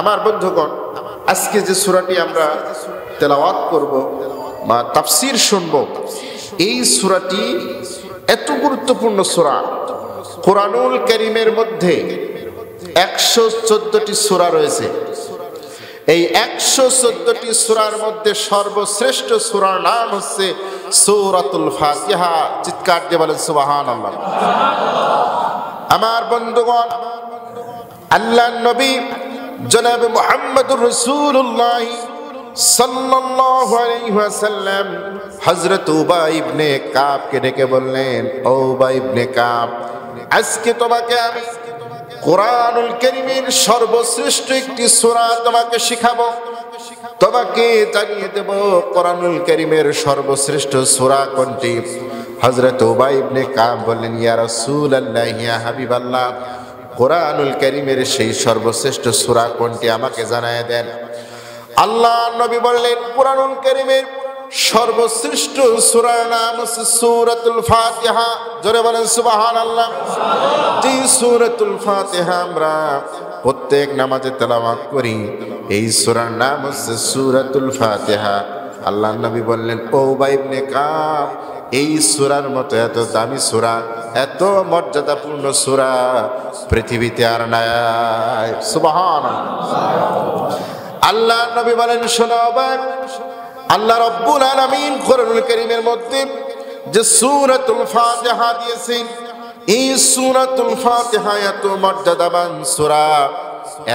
আমার বন্ধুগণ, আজকে যে সূরাটি আমরা তেলাওয়াত করব বা তাফসীর শুনব, এই সূরাটি এত গুরুত্বপূর্ণ সূরা। কোরআনুল কারীমের মধ্যে 114টি সূরা রয়েছে। এই 114টি সূরার মধ্যে সর্বশ্রেষ্ঠ সূরার নাম হচ্ছে সূরাতুল ফাতিহা। চিৎকার দিয়ে বলেন সুবহানাল্লাহ। আমার বন্ধুগণ, আল্লাহর নবী জনাব মুহাম্মদুর রাসূলুল্লাহ সাল্লাল্লাহু আলাইহি ওয়াসাল্লাম হযরত উবাই ইবনে কাবকে ডেকে বললেন, ও উবাই ইবনে কাব, আজকে তোমাকে আমি কোরআনুল কারীমের সর্বশ্রেষ্ঠ একটি সূরা তোমাকে শিখাবো। তোমাকে জানিয়ে দেব কোরআনুল কারীমের সর্বশ্রেষ্ঠ সূরা কোনটি। হযরত উবাই ইবনে কাব বললেন, ইয়া রাসূলুল্লাহ, ইয়া হাবিবাল্লাহ, কোরআনুল কারীমের সেই সর্বশ্রেষ্ঠ সূরা কোনটি আমাকে জানায় দেন। আল্লাহর নবী বললেন, কোরআনুল কারীমের সর্বশ্রেষ্ঠ সূরার নাম হচ্ছে সূরাতুল ফাতিহা। জোরে বলেন সুবহানাল্লাহ। যে সূরাতুল ফাতিহা আমরা প্রত্যেক নামাজে তেলাওয়াত করি, এই সূরার নাম হচ্ছে সূরাতুল ফাতিহা। আল্লাহর নবী বললেন, ও উবাই ইবনে কাব, এই সূরার মতো এত দামি সূরা, এত মর্যাদাপূর্ণ সূরা পৃথিবীতে আর নাই। সুবহানাল্লাহ। আল্লাহর নবী বলেন, শোনো ভাই, আল্লাহ রাব্বুল আলামিন কোরআনুল কারীমের মধ্যে যে সূরাতুল ফাতিহা দিয়েছেন, এই সূরাতুল ফাতিহা এত মর্যাদাবান সূরা,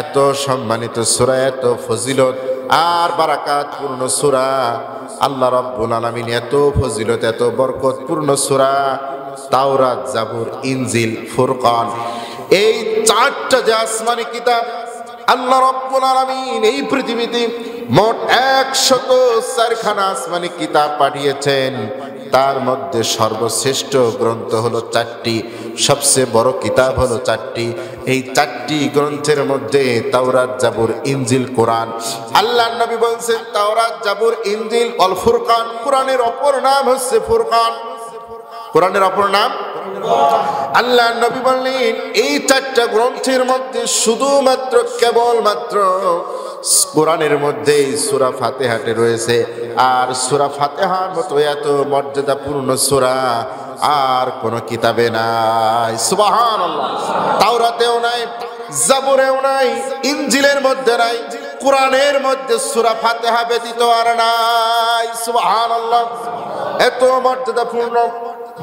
এত সম্মানিত সূরা, এত ফজিলত আর বারাকাতপূর্ণ সূরা। আল্লাহ রাব্বুল আলামিন এত ফজিলত, এত বরকতপূর্ণ সূরা তাওরাত, জাবুর, ইনজিল, ফুরকান, এই চারটা যে আসমানি কিতাব আল্লাহ রাব্বুল আলামিন এই পৃথিবীতে মোট 104খানা আসমানি কিতাব পাঠিয়েছেন। তার মধ্যে সর্বশ্রেষ্ঠ গ্রন্থ হলো 4টি, সবচেয়ে বড় কিতাব হলো 4টি। এই 4টি গ্রন্থের মধ্যে তাওরাত, জাবুর, ইনজিল, কোরআন। আল্লাহর নবী বলেন, তাওরাত, জাবুর, ইনজিল অল ফুরকান। কোরআনের অপর নাম হচ্ছে ফুরকান। কোরআনের অপর নাম। আল্লাহর নবী বললেন, এই 4টা গ্রন্থের মধ্যে শুধুমাত্র কেবলমাত্র কোরআনের মধ্যে সূরা ফাতিহাতে রয়েছে। আর সূরা ফাতিহার মতো এত মর্যাদাপূর্ণ সূরা আর কোন কিতাবে নাই। সুবহানাল্লাহ। তাওরাতেও নাই, জাবুরেও নাই, ইনজিলের মধ্যে নাই, কোরআনের মধ্যে সূরা ফাতিহা ব্যতীত আর নাই। সুবহানাল্লাহ। এত মর্যাদাপূর্ণ।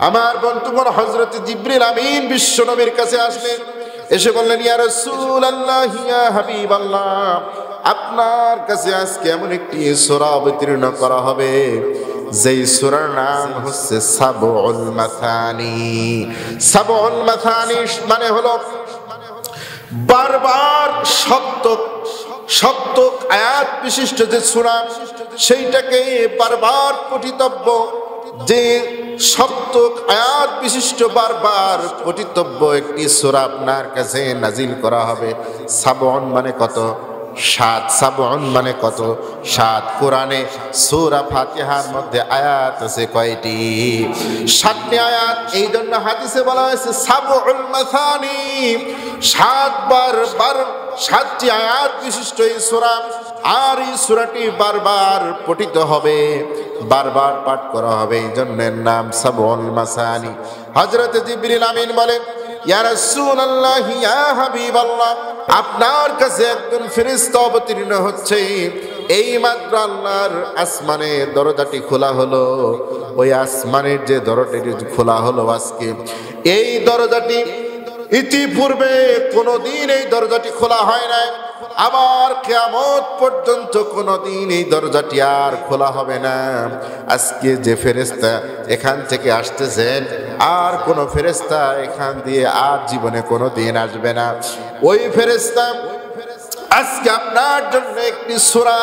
আমার বন্ধুগণ, হযরত জিবরিল আমিন বিশ্ব নবীর কাছে আসলেন, এসে বললেন, ইয়া রাসূলুল্লাহ, ইয়া হাবিবাল্লাহ, আপনার কাছে আজকে এমন একটি সূরা অবতীর্ণ করা হবে যেই সূরার নাম হচ্ছে সাবউল মাসানি। সাবউল মাসানি মানে হলো বারবার শব্দ আয়াত বিশিষ্ট যে সূরা, সেইটাকে বারবার পঠিতব্য, যে শব্দ আয়াত বিশিষ্ট বারবার পঠিতব্য একটি সূরা আপনার কাছে নাজিল করা হবে। সাবউন মানে কত? 7। সাবউন মানে কত? 7। কোরআনে সূরা ফাতিহার মধ্যে আয়াত আছে কয়টি? 7টি আয়াত। এই জন্য হাদিসে বলা হয়েছে সাবউল মাসানি, 7টি আয়াত বিশিষ্ট এই সূরা। আর এই সূরাটি বারবার পঠিত হবে, বারবার পাঠ করা হবে, এই জন্য নাম সাবউল মাসানি। হযরত জিবরিল আমিন বলেন, ইয়া রাসূলুল্লাহ, ইয়া হাবিবাল্লাহ, আপনার কাছে একজন ফেরেশতা অবতীর্ণ হচ্ছে। এই মাত্র আল্লাহর আসমানে দরজাটি খোলা হলো। ওই আসমানের যে দরজাটি খোলা হলো আজকে, এই দরজাটি ইতিপূর্বে কোনোদিন এই দরজাটি খোলা হয় নাই। আবার কিয়ামত পর্যন্ত কোনোদিন এই দরজাটি আর খোলা হবে না। আজকে যে ফেরেশতা এখান থেকে আসতেছেন, আর কোন ফেরেশতা এখান দিয়ে আর জীবনে কোনোদিন আসবে না। ওই ফেরেশতা আজকে আপনার জন্য একটি সূরা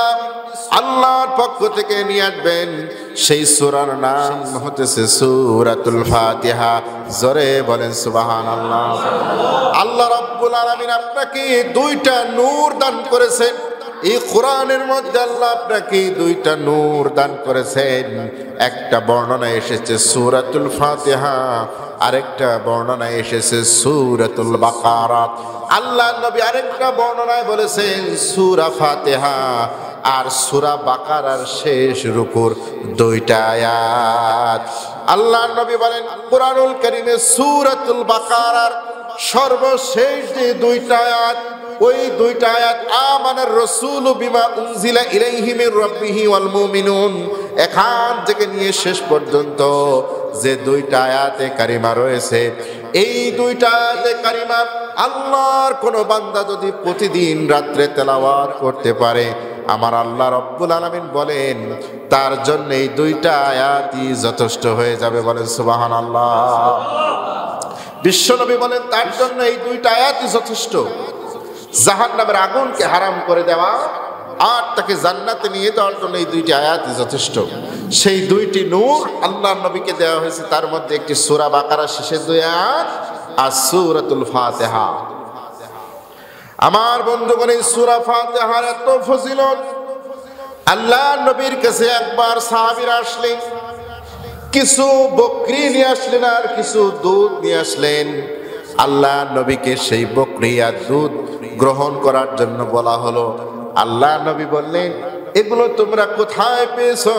আল্লাহর পক্ষ থেকে নিয়ে আসবেন। সেই সূরার নাম হতেছে সূরাতুল ফাতিহা। জোরে বলেন সুবহানাল্লাহ। আল্লাহ রাব্বুল আলামিন আপনাকে 2টা নূর দান করেছেন। এই কোরআনের মধ্যে আল্লাহ আপনাকে দুইটা নূর দান করেছেন। একটা বর্ণনায় এসেছে সূরাতুল ফাতিহা, আরেকটা বর্ণনায় এসেছে সূরাতুল বাকারা। আল্লাহ নবী আরেকটা বর্ণনায় বলেছেন সূরা ফাতিহা আর সূরা বাকারার শেষ রুকুর দুইটা আয়াত। আল্লাহ নবী বলেন কুরআনুল কারীমে সূরাতুল বাকারার সর্বশেষ যে দুইটা আয়াত, ওই দুইটা আয়াত আমানার রাসূলু বিমা উনজিলা ইলাইহি মির রাব্বিহি ওয়াল মুমিনুন, এখান থেকে নিয়ে শেষ পর্যন্ত যে দুইটা আয়াতে কারিমা রয়েছে, এই দুইটা আয়াতে কারিমা আল্লাহর কোন বান্দা যদি প্রতিদিন রাত্রে তেলাওয়াত করতে পারে, আমার আল্লাহ রব্বুল আলামিন বলেন তার জন্য এই দুইটা আয়াতই যথেষ্ট হয়ে যাবে। বলেন সুবহানাল্লাহ। বিশ্বনবী বলেন তার জন্য এই দুইটা আয়াতই যথেষ্ট। জাহান্নামের আগুনকে হারাম করে দেওয়া আর তাকে জান্নাতে নিয়ে যাওয়ার জন্য এই দুইটি আয়াতই যথেষ্ট। সেই দুইটি নূর আল্লাহর নবীকে দেওয়া হয়েছে, তার মধ্যে একটি সূরা বাকারার শেষের দুই আয়াত আর সূরাতুল ফাতিহা। আমার বন্ধুগণ, এই সূরা ফাতিহার এত ফজিলত। আল্লাহর নবীর কাছে একবার সাহাবীরা আসলেন, কিছু বকরি নিয়ে আসলেন আর কিছু দুধ নিয়ে আসলেন। আল্লাহ নবীকে সেই বকরি আর দুধ গ্রহণ করার জন্য বলা হলো। আল্লাহ নবী বললেন এগুলো তোমরা কোথায় পেয়েছো?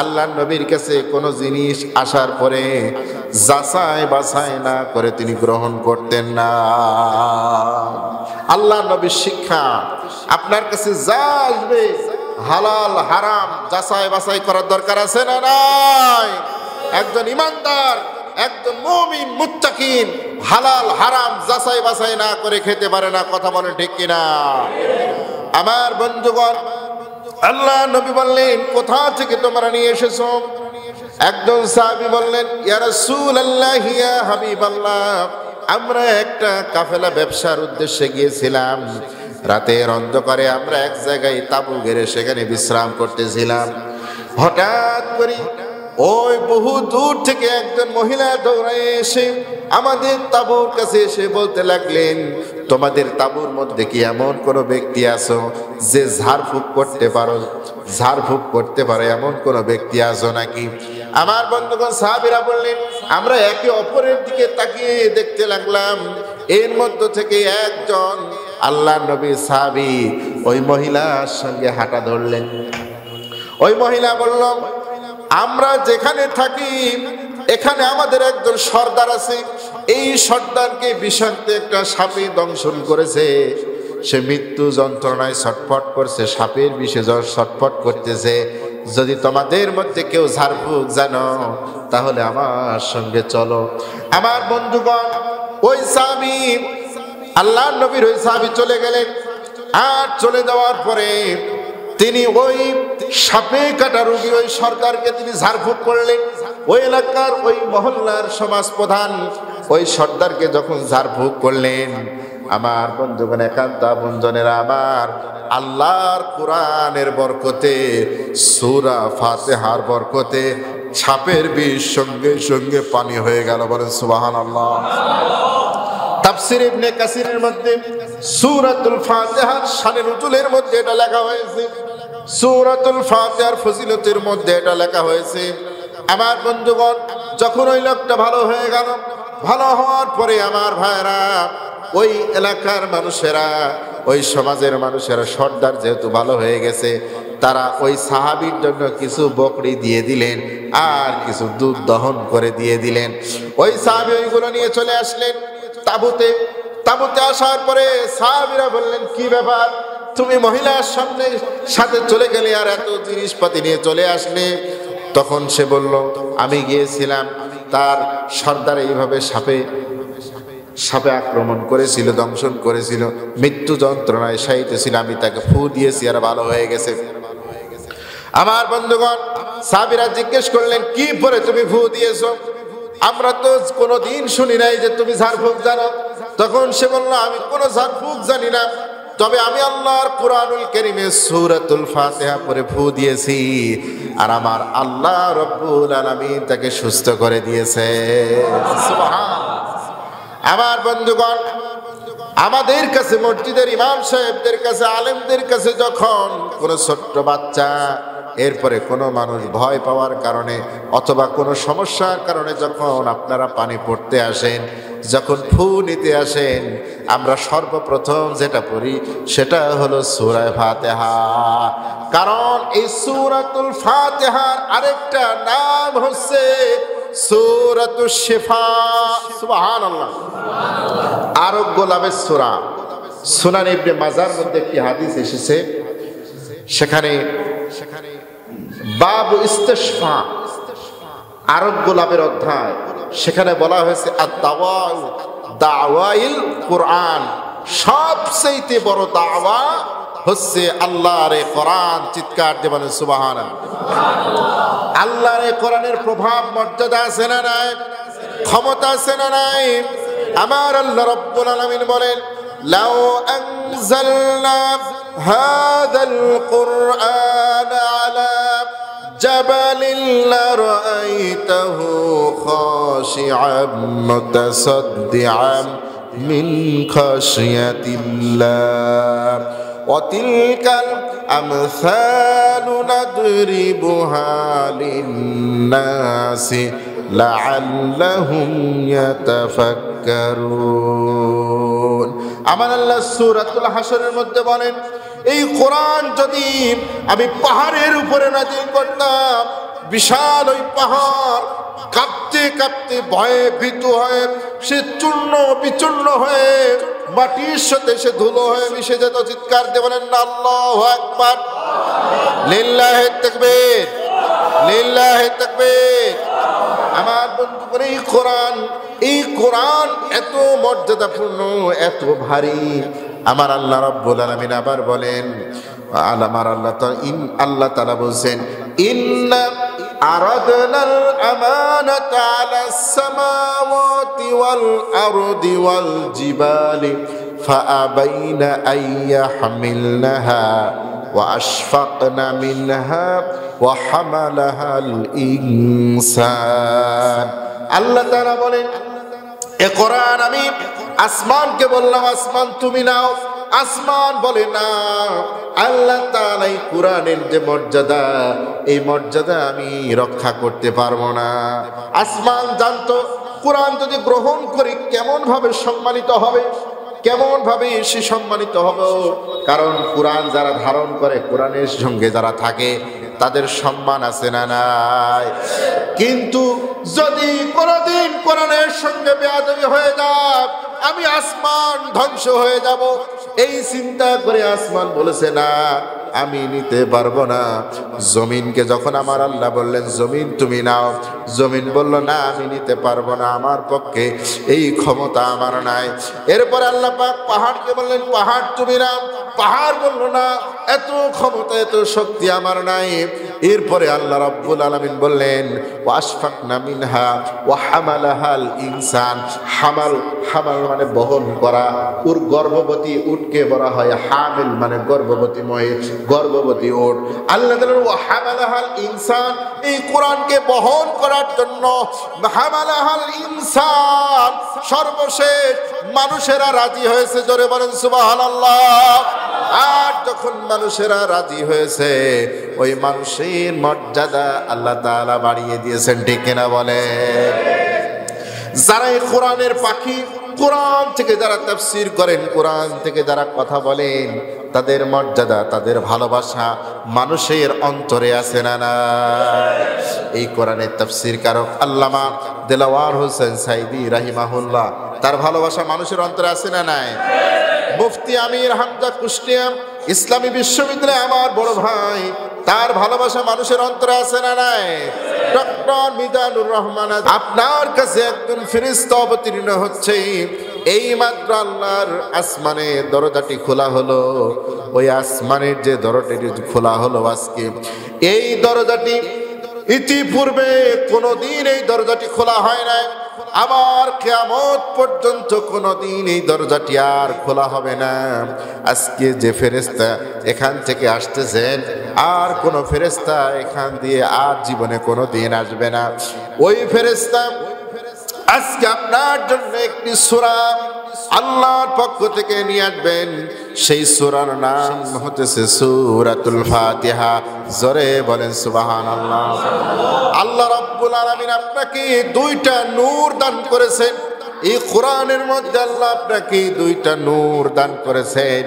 আল্লাহ নবীর কাছে কোনো জিনিস আসার পরে যাচাই বাছাই না করে তিনি গ্রহণ করতেন না। আল্লাহ নবীর শিক্ষা, আপনার কাছে যা আসবে হালাল হারাম যাচাই বাছাই করার দরকার আছে না নাই? একজন ইমানদার, একজন মুমিন মুত্তাকিন হালাল হারাম যাচাই বাছাই না করে খেতে পারে না। কথা বলেন ঠিক কিনা? আমার বন্ধুগণ, আল্লাহ নবী বললেন কোথা থেকে তোমরা নিয়ে এসেছো? একজন সাহাবী বললেন ইয়া রাসূলুল্লাহ ইয়া হাবিবাল্লাহ, আমরা একটা কাফেলা ব্যবসার উদ্দেশ্যে গিয়েছিলাম। রাতের অন্ধকারে আমরা এক জায়গায় তাঁবু গেড়ে সেখানে বিশ্রাম করতেছিলাম। হঠাৎ করে ওই বহু দূর থেকে একজন মহিলা দৌড়ায় এসে আমাদের তাঁবুর কাছে এসে বলতে লাগলেন, তোমাদের তাঁবুর মধ্যে কি এমন কোনো ব্যক্তি আছো যে ঝাড়ফুঁক করতে পারো, ঝাড়ফুঁক করতে পারে এমন কোনো ব্যক্তি আছো নাকি? আমার বন্ধুগণ, সাহাবীরা বললেন আমরা একে অপরের দিকে তাকিয়ে দেখতে লাগলাম। এর মধ্য থেকে একজন আল্লাহর নবী সাহাবী ওই মহিলার সঙ্গে হাঁটা ধরলেন। ওই মহিলা বলল, আমরা যেখানে থাকি এখানে আমাদের একজন সর্দার আছে, এই সর্দারকে বিষাক্ত একটা সাপে দংশন করেছে। সে মৃত্যু যন্ত্রণায় ছটফট করছে, সাপের বিষে ছটফট করতেছে। যদি তোমাদের মধ্যে কেউ ঝাড়ফুঁক জানো তাহলে আমার সঙ্গে চলো। আমার বন্ধুগণ, ওই সাহাবী আল্লাহর নবীর ওই সাহাবী চলে গেলেন। আর চলে যাওয়ার পরে তিনি ওই সাপে কাটা রোগী ওই সর্দারকে তিনি ঝাড়ফুঁক করলেন। ওই এলাকার ওই মহল্লার সমাজ প্রধান ওই সর্দারকে যখন ঝাড়ফুঁক করলেন, আমার বন্ধুগণ একান্ত আপনজনেরা, আমার আল্লাহর কোরআনের বরকতে, সূরা ফাতিহার বরকতে সাপের বিষ সঙ্গে সঙ্গে পানি হয়ে গেল। বলেন সুবহানাল্লাহ। তাফসীর ইবনে কাসিরের মধ্যে সূরাতুল ফাতিহার শানে নুজুলের মধ্যে এটা লেখা হয়েছে, সূরাতুল ফাতিহার ফজিলতের মধ্যে এটা লেখা হয়েছে। আমার বন্ধুগণ, যখন ওই লোকটা ভালো হয়ে গেল, ভালো হওয়ার পরে আমার ভাইরা, ওই এলাকার মানুষেরা, ওই সমাজের মানুষেরা, সর্দার যেহেতু ভালো হয়ে গেছে, তারা ওই সাহাবীর জন্য কিছু বকরি দিয়ে দিলেন আর কিছু দুধ দহন করে দিয়ে দিলেন। ওই সাহাবী ওইগুলো নিয়ে চলে আসলেন তাঁবুতে। তাঁবুতে আসার পরে সাহাবীরা বললেন, কি ব্যাপার, তুমি মহিলার সাথে চলে গেলে আর এত জিনিসপাতি নিয়ে চলে আসলে? তখন সে বলল, আমি গিয়েছিলাম, তার সর্দার এইভাবে সাপে আক্রমণ করেছিল, দংশন করেছিল, মৃত্যু যন্ত্রণায় শায়িতেছিল, আমি তাকে ফু দিয়েছি আর ভালো হয়ে গেছে। আমার বন্ধুগণ, সাহাবীরা জিজ্ঞেস করলেন, কি পরে তুমি ফু দিয়েছো? আমরা তো কোনোদিন শুনি নাই যে তুমি ঝাড়ফুঁক জানো। তখন সে বলল, আমি কোনো ঝাড়ফুঁক জানি না, তবে আমি আল্লাহর কুরআনুল কারীমে সূরাতুল ফাতিহা পড়ে ফু দিয়েছি আর আমার আল্লাহ রব্বুল আলামিন তাকে সুস্থ করে দিয়েছে। সুবহানাল্লাহ। আমার বন্ধুগণ, আমাদের কাছে মসজিদের ইমাম সাহেবদের কাছে আলেমদের কাছে যখন কোনো ছোট্ট বাচ্চা এরপরে কোনো মানুষ ভয় পাওয়ার কারণে অথবা কোনো সমস্যার কারণে যখন আপনারা পানি পড়তে আসেন, যখন ফু নিতে আসেন, আমরা সর্বপ্রথম যেটা পড়ি সেটা হলো সূরা ফাতিহা। কারণ এই সূরাতুল ফাতিহার আরেকটা নাম হচ্ছে সূরাতুশ শিফা। সুবহানাল্লাহ। আরোগ্য লাভের সূরা। সুনান ইবনে মাজার মধ্যে একটি হাদিস এসেছে, সেখানে বাবু ইস্তিশফা, আরোগ্য লাভের অধ্যায়, সেখানে বলা হয়েছে দাওয়াইল কোরআন, সবচেয়ে বড় দাওয়া হচ্ছে আল্লাহর কোরআন। চিৎকার দিয়ে বলেন সুবহানাল্লাহ। আল্লাহর কোরআনের প্রভাব মর্যাদা আছে না নাই? ক্ষমতা আছে না নাই? আমার আল্লাহ রাব্বুল আলামিন বলেন, লাউ আনজালনা হাযাল কুরআন আলা জাবালিন লারাআইতাহু খাশিআম মুতাসাদ্দিআম মিন খাশিয়াতিল্লাহ ওয়া তিলকাল আমসালু নাদরিবুহা লিন-নাসি লাআল্লাহুম ইয়াতাফাক্কারুন। আমার আল্লাহ সূরাতুল হাশরের মধ্যে বলেন, এই কোরআন যদি আমি পাহাড়ের উপরে নাযিল করতাম, বিশাল ওই পাহাড় কাঁপতে কাঁপতে ভয়ে ভীত হয়ে সে চূর্ণ বিচূর্ণ হয়ে মাটির সাথে সে ধুলো হয়ে মিশে যেত। চিৎকার দিয়ে বলেন না আল্লাহু আকবার, লিল্লাহি তাকবীর, লিল্লাহি তাকবীর। আমার বন্ধু করে এই কোরআন এত মর্যাদাপূর্ণ, এত ভারী। আমার আল্লাহ রাব্বুল আলামিন আবার বলেন, আমার আল্লাহ তাআলা বলছেন, ইন্না আরাদনাল আমানাতা আলাস সামাওয়াতি ওয়াল আরদি ওয়াল জিবালি ফাআবাইনা আইয়াহমিলনাহা ওয়া আশফাকনা মিনহা ওয়া হামালাহাল ইনসান। আল্লাহ তাআলা বলেন, এ কোরআন আমি আসমানকে বললাম, আসমান তুমি নাও। আসমান বলে না। আল্লাহ তাআলা এই কোরআনের যে মর্যাদা, এই মর্যাদা আমি রক্ষা করতে পারবো না। আসমান জানতো কোরআন যদি গ্রহণ করি কেমন ভাবে সম্মানিত হবে, কেমন ভাবে সে সম্মানিত হবে। কারণ কোরআন যারা ধারণ করে, কোরআনের সঙ্গে যারা থাকে, তাদের সম্মান আছে না নাই? কিন্তু যদি কোনদিন কোরআনের সঙ্গে বেয়াদবি হয়ে যায়, আমি আসমান ধ্বংস হয়ে যাব। এই চিন্তা করে আসমান বলেছে না, আমি নিতে পারবো না। জমিনকে যখন আমার আল্লাহ বললেন, জমিন তুমি নাও, জমিন বলল না, আমি নিতে পারবো না, আমার পক্ষে এই ক্ষমতা আমার নাই। এরপর আল্লাহ পাক পাহাড়কে বললেন, পাহাড় তুমি নাও। পাহাড় বলল না, এত ক্ষমতা এত শক্তি আমার নাই। এরপরে আল্লাহ রাব্বুল আলামিন বললেন, ওয়াশফাকনা মিনহা ওয়া হামালাহাল ইনসান। হামাল মানে বহন করা। ওর গর্ভবতী উটকে বলা হয় হামিল, মানে গর্ভবতী মহিলা, গর্ভবতী উট। আল্লাহ তাআলা ওয়া হামালাহাল ইনসান, এই কোরআনকে বহন করার জন্য হামালাহাল ইনসান, সর্বশেষ মানুষেরা রাজি হয়েছে। জোরে বলেন সুবহানাল্লাহ। আর যখন মানুষেরা রাজি হয়েছে, ওই মানুষের মর্যাদা আল্লাহ তাআলা বাড়িয়ে দিয়েছেন। ঠিক কিনা বলেন? যারা এই কোরআনের পাখি, কোরআন থেকে যারা তাফসীর করেন, কোরআন থেকে যারা কথা বলেন, তাদের মর্যাদা, তাদের ভালোবাসা মানুষের অন্তরে আছে না না? এই কোরআনের তাফসীর কারক আল্লামা দেলাওয়ার হোসেন সাইদি রাহিমাহুল্লাহ, তার ভালোবাসা মানুষের অন্তরে আছে না নাই? মুফতি আমির হামজা কুষ্টিয়া ইসলামী বিশ্ববিদ্যালয় আমার বড় ভাই, তার ভালোবাসা মানুষের অন্তরে আছে না নাই? ডক্টর মিজানুর রহমান, আপনার কাছে একজন ফেরেশতা অবতীর্ণ হচ্ছে। এই মাত্র আল্লাহর আসমানে দরজাটি খোলা হলো। ওই আসমানের যে দরজাটি খোলা হলো আজকে, এই দরজাটি ইতিপূর্বে কোনোদিন এই দরজাটি খোলা হয় নাই। আবার কিয়ামত পর্যন্ত কোনোদিন এই দরজাটি আর খোলা হবে না। আজকে যে ফেরেশতা এখান থেকে আসতেছেন, আর কোন ফেরেশতা এখান দিয়ে আর জীবনে কোনোদিন আসবে না। ওই ফেরেশতা আজকে আপনার জন্য একটি সূরা আল্লাহর পক্ষ থেকে নিয়ে আসবেন। সেই সূরার নাম হতেছে সূরাতুল ফাতিহা। জোরে বলেন সুবহানাল্লাহ। আল্লাহ রাব্বুল আলামিন আপনাকে দুইটা নূর দান করেছেন। এই কোরআনের মধ্যে আল্লাহ আপনাকে দুইটা নূর দান করেছেন।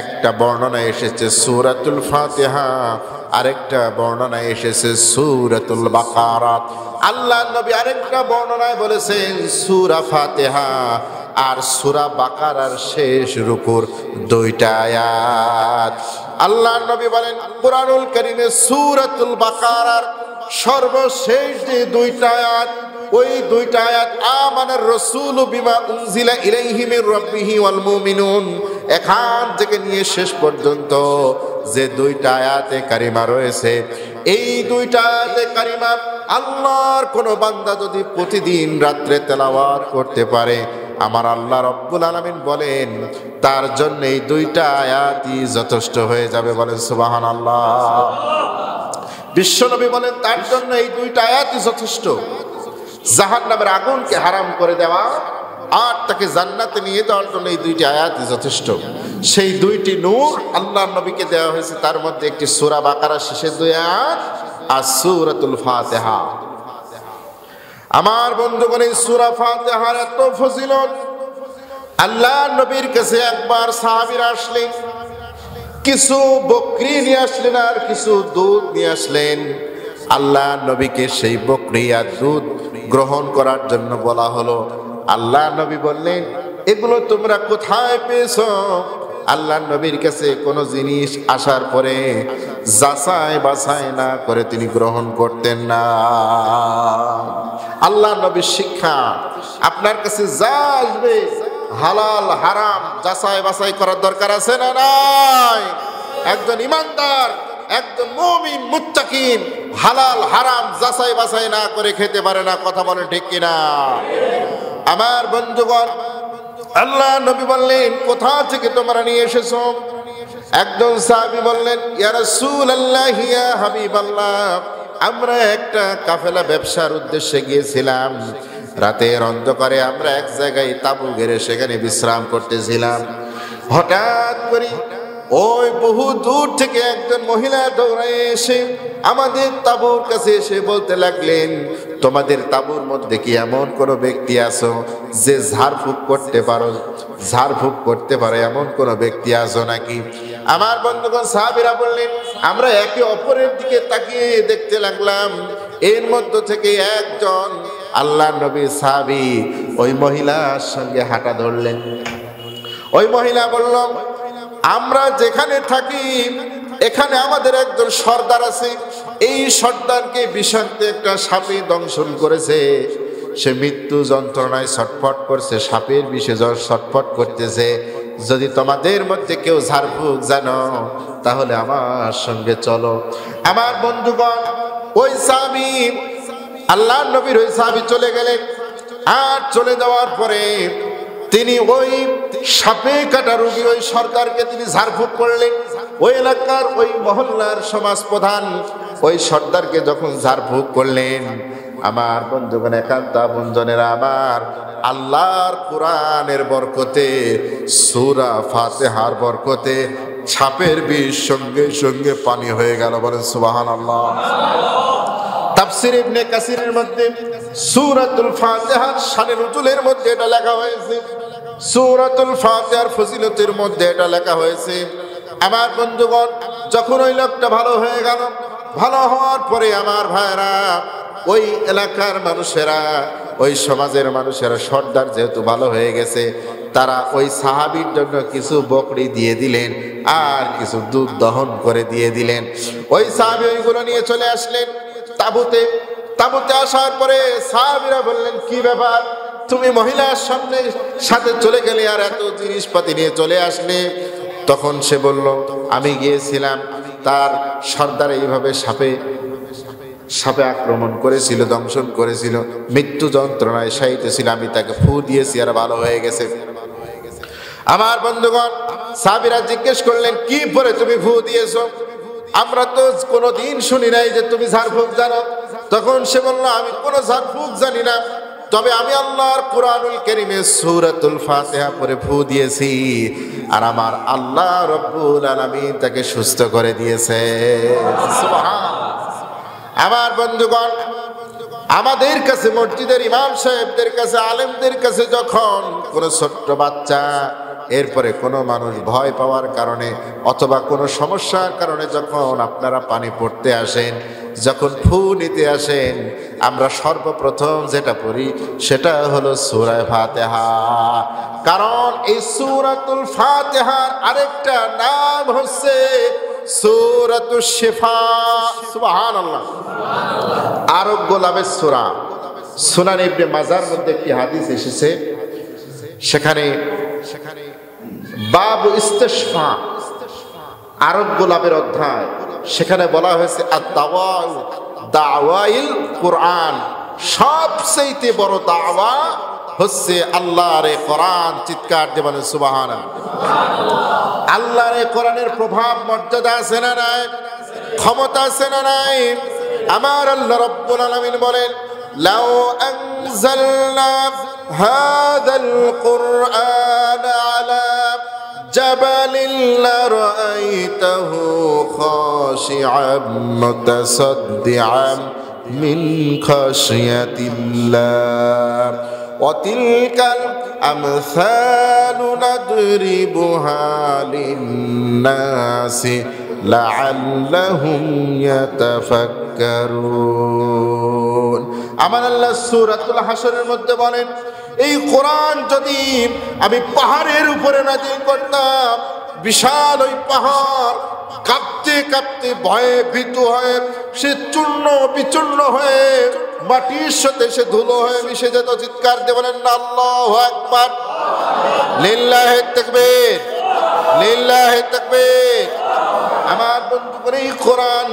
একটা বর্ণনা এসেছে সূরাতুল ফাতিহা, আরেকটা বর্ণনা এসেছে সূরাতুল বাকারা। আল্লাহ নবী আরেকটা বর্ণনায় বলেছেন সূরা ফাতিহা আর সূরা বাকারার শেষ রুকুর দুইটা আয়াত। আল্লাহ নবী বলেন কুরআনুল কারীমে সূরাতুল বাকারার সর্বশেষ যে দুইটা আয়াত, ওই দুইটা আয়াত আমানার রাসূলু বিমা উনজিলা ইলাইহি মির রাব্বিহি ওয়াল মুমিনুন, এখান থেকে নিয়ে শেষ পর্যন্ত যে দুইটা আয়াতে কারিমা রয়েছে, এই দুইটা আয়াতে কারিমা আল্লাহর কোন বান্দা যদি প্রতিদিন রাত্রে তেলাওয়াত করতে পারে, আমার আল্লাহ রাব্বুল আলামিন বলেন তার জন্য এই দুইটা আয়াতই যথেষ্ট হয়ে যাবে। বলেন সুবহানাল্লাহ। বিশ্বনবী বলেন তার জন্য এই দুইটা আয়াতই যথেষ্ট। জাহান্নামের আগুনকে হারাম করে দেওয়া আর তাকে জান্নাতে নিয়ে যাওয়ার জন্য এই দুইটি আয়াতই যথেষ্ট। সেই দুইটি নূর আল্লাহর নবীকে দেওয়া হয়েছে, তার মধ্যে একটি সূরা বাকারার শেষের দুই আয়াত আর সূরাতুল ফাতিহা। আমার বন্ধুগণ, এই সূরা ফাতিহার এত ফজিলত। আল্লাহর নবীর কাছে একবার সাহাবীরা আসলেন, কিছু বকরি নিয়ে আসলেন আর কিছু দুধ নিয়ে আসলেন। আল্লাহ নবীকে সেই বকরি আর দুধ গ্রহণ করার জন্য বলা হলো। আল্লাহ নবী বললেন এগুলো তোমরা কোথায় পেয়েছো? আল্লাহ নবীর কাছে কোনো জিনিস আসার পরে যাচাই বাছাই না করে তিনি গ্রহণ করতেন না। আল্লাহ নবীর শিক্ষা, আপনার কাছে যা আসবে হালাল হারাম যাচাই বাছাই করার দরকার আছে না নাই? একজন ইমানদার, একজন মুমিন মুত্তাকিন হালাল হারাম যাচাই বাছাই না করে খেতে পারে না। কথা বলেন ঠিক কিনা? আমার বন্ধুগণ, আল্লাহ নবী বললেন কোথা থেকে তোমরা নিয়ে এসেছো? একজন সাহাবী বললেন ইয়া রাসূলুল্লাহ ইয়া হাবিবাল্লাহ, আমরা একটা কাফেলা ব্যবসার উদ্দেশ্যে গিয়েছিলাম। রাতের অন্ধকারে আমরা এক জায়গায় তাঁবু গেড়ে সেখানে বিশ্রাম করতেছিলাম। হঠাৎ করে ওই বহু দূর থেকে একজন মহিলা দৌড়ায় এসে আমাদের তাঁবুর কাছে এসে বলতে লাগলেন, তোমাদের তাঁবুর মধ্যে কি এমন কোনো ব্যক্তি আছো যে ঝাড়ফুঁক করতে পারো, ঝাড়ফুঁক করতে পারে এমন কোনো ব্যক্তি আছো নাকি? আমার বন্ধুগণ, সাহাবীরা বললেন আমরা একে অপরের দিকে তাকিয়ে দেখতে লাগলাম। এর মধ্য থেকে একজন আল্লাহর নবী সাহাবী ওই মহিলার সঙ্গে হাঁটা ধরলেন। ওই মহিলা বলল, আমরা যেখানে থাকি এখানে আমাদের একজন সর্দার আছে, এই সর্দারকে বিষাক্ত একটা সাপে দংশন করেছে। সে মৃত্যু যন্ত্রণায় ছটফট করছে, সাপের বিষে ছটফট করতেছে। যদি তোমাদের মধ্যে কেউ ঝাড়ফুঁক জানো তাহলে আমার সঙ্গে চলো। আমার বন্ধুগণ, ওই সাহাবী আল্লাহর নবীর ওই সাহাবী চলে গেলেন। আর চলে যাওয়ার পরে তিনি ওই সাপে কাটা রোগী ওই সর্দারকে তিনি ঝাড়ফুঁক করলেন। ওই এলাকার ওই মহল্লার সমাজ প্রধান ওই সর্দারকে যখন ঝাড়ফুঁক করলেন, আমার বন্ধুগণ একান্ত আপনজনেরা, আমার আল্লাহর কোরআনের বরকতে, সূরা ফাতিহার বরকতে সাপের বিষ সঙ্গে সঙ্গে পানি হয়ে গেল। বলেন সুবহানাল্লাহ। তাফসীর ইবনে কাসিরের মধ্যে সূরাতুল ফাতিহার শানে নুজুলের মধ্যে এটা লেখা হয়েছে, সূরাতুল ফাতিহার ফজিলতের মধ্যে এটা লেখা হয়েছে। আমার বন্ধুগণ, যখন ওই লোকটা ভালো হয়ে গেল, ভালো হওয়ার পরে আমার ভাইরা, ওই এলাকার মানুষেরা, ওই সমাজের মানুষেরা, সর্দার যেহেতু ভালো হয়ে গেছে, তারা ওই সাহাবীর জন্য কিছু বকরি দিয়ে দিলেন আর কিছু দুধ দহন করে দিয়ে দিলেন। ওই সাহাবী ওইগুলো নিয়ে চলে আসলেন তাঁবুতে। তাঁবুতে আসার পরে সাহাবীরা বললেন, কি ব্যাপার, তুমি মহিলার সাথে চলে গেলে আর এত জিনিসপাতি নিয়ে চলে আসলে? তখন সে বলল, আমি গিয়েছিলাম, তার সর্দার এইভাবে সাপে আক্রমণ করেছিল, দংশন করেছিল, মৃত্যু যন্ত্রণায় শায়িতেছিল, আমি তাকে ফু দিয়েছি আর ভালো হয়ে গেছে। আমার বন্ধুগণ, সাহাবীরা জিজ্ঞেস করলেন, কি পরে তুমি ফু দিয়েছো? আমরা তো কোনোদিন শুনি নাই যে তুমি ঝাড়ফুঁক জানো। তখন সে বলল, আমি কোনো ঝাড়ফুঁক জানি না, তবে আমি আল্লাহর কোরআনুল কারীমে সূরাতুল ফাতিহা পড়ে ফু দিয়েছি, আর আমার আল্লাহ রব্বুল আলামিন তাকে সুস্থ করে দিয়েছে। সুবহানাল্লাহ। আমার বন্ধুগণ, আমাদের কাছে মসজিদের ইমাম সাহেবদের কাছে, আলেমদের কাছে যখন কোনো ছোট্ট বাচ্চা, এরপরে কোনো মানুষ ভয় পাওয়ার কারণে অথবা কোনো সমস্যার কারণে যখন আপনারা পানি পড়তে আসেন, যখন ফু নিতে আসেন, আমরা সর্বপ্রথম যেটা পড়ি সেটা হলো সূরা ফাতিহা। কারণ এই সূরাতুল ফাতিহার আরেকটা নাম হচ্ছে সূরাতুশ শিফা। সুবহানাল্লাহ। আরোগ্য লাভের সূরা। সুনান ইবনে মাজার মধ্যে একটি হাদিস এসেছে, সেখানে বাবু ইস্তিশফা, আরোগ্য লাভের অধ্যায়, সেখানে বলা হয়েছে দাওয়াইল কোরআন, সবচেয়ে বড় দাওয়া হচ্ছে আল্লাহর কোরআন। চিৎকার দিয়ে বলেন সুবহানাল্লাহ। আল্লাহর কোরআনের প্রভাব মর্যাদা আছে না নাই? ক্ষমতা আছে না নাই? আমার আল্লাহ রাব্বুল আলামিন বলেন, লাউ আনজালনা হাযাল কুরআন আলা জাবালিন লারাআইতাহু খাশিআম মুতাসাদ্দিআম মিন খাশিয়াতিল্লাহ ওয়া তিলকাল আমসালু নাদরিবুহা লিন-নাসি লাআল্লাহুম ইয়াতাফাক্কারুন। আমার আল্লাহ সূরাতুল হাশরের মধ্যে বলেন, এই কোরআন যদি আমি পাহাড়ের উপরে নাযিল করতাম, বিশাল ওই পাহাড় কাঁপতে কাঁপতে ভয়ে ভীত হয়ে সে চূর্ণ বিচূর্ণ হয়ে মাটির সাথে সে ধুলো হয়ে মিশে যেত। চিৎকার দিয়ে বলেন না আল্লাহু আকবার, লিল্লাহি তাকবীর, লিল্লাহি তাকবীর। আমার বন্ধুগণ,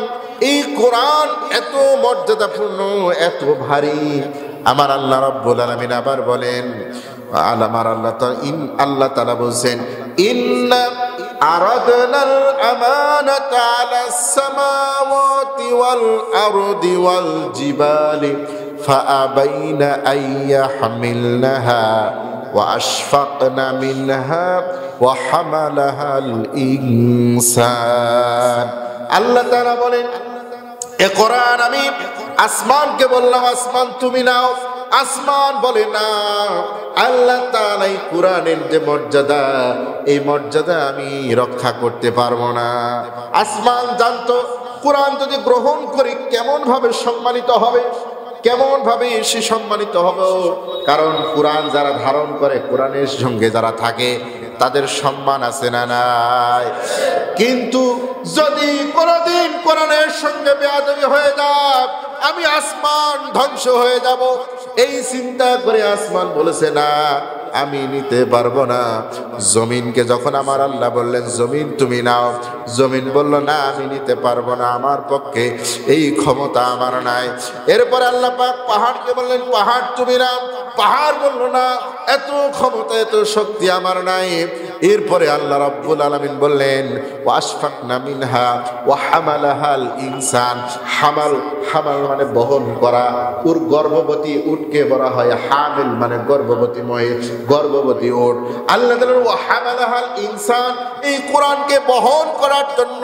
এই কোরআন এত মর্যাদাপূর্ণ, এত ভারী। আমার আল্লাহ রাব্বুল আলামিন আবার বলেন, আমার আল্লাহ তাআলা বলছেন, ইন্না আরাদনাল আমানাতা আলাস সামাওয়াতি ওয়াল আরদি ওয়াল জিবালি ফাআবাইনা আইয়াহমিলনাহা ওয়া আশফাকনা মিনহা ওয়া হামালাহাল ইনসান। আল্লাহ তাআলা বলেন, এ কোরআন আমি আসমানকে বললাম, আসমান তুমি নাও। আসমান বলে না। আল্লাহ তাআলা এই কোরআনের যে মর্যাদা, এই মর্যাদা আমি রক্ষা করতে পারবো না। আসমান জানতো কোরআন যদি গ্রহণ করি কেমন ভাবে সম্মানিত হবে, কেমন ভাবে সে সম্মানিত হবে। কারণ কোরআন যারা ধারণ করে, কোরআনের সঙ্গে যারা থাকে, তাদের সম্মান আছে না নাই? কিন্তু যদি কোনদিন কোরআনের সঙ্গে বেয়াদবি হয়ে যায়, আমি আসমান ধ্বংস হয়ে যাব, এই চিন্তা করে আসমান বলেছে না, আমি নিতে পারবো না। জমিনকে যখন আমার আল্লাহ বললেন, জমিন তুমি নাও, জমিন বলল না, আমি নিতে পারবো না, আমার পক্ষে এই ক্ষমতা আমার নাই। এরপর আল্লাহ পাক পাহাড়কে বললেন, পাহাড় তুমি নাও, পাহাড় বলল না, এত ক্ষমতা এত শক্তি আমার নাই। এরপরে আল্লাহ রাব্বুল আলামিন বললেন, ওয়াশফাকনা মিনহা ওয়া হামালাহাল ইনসান। হামাল মানে বহন করা। ওর গর্ভবতী উটকে বলা হয় হামিল, মানে গর্ভবতী মহিলা, গর্ভবতী উট। আল্লাহ তাআলা ওয়া হামালাহাল ইনসান, এই কোরআনকে বহন করার জন্য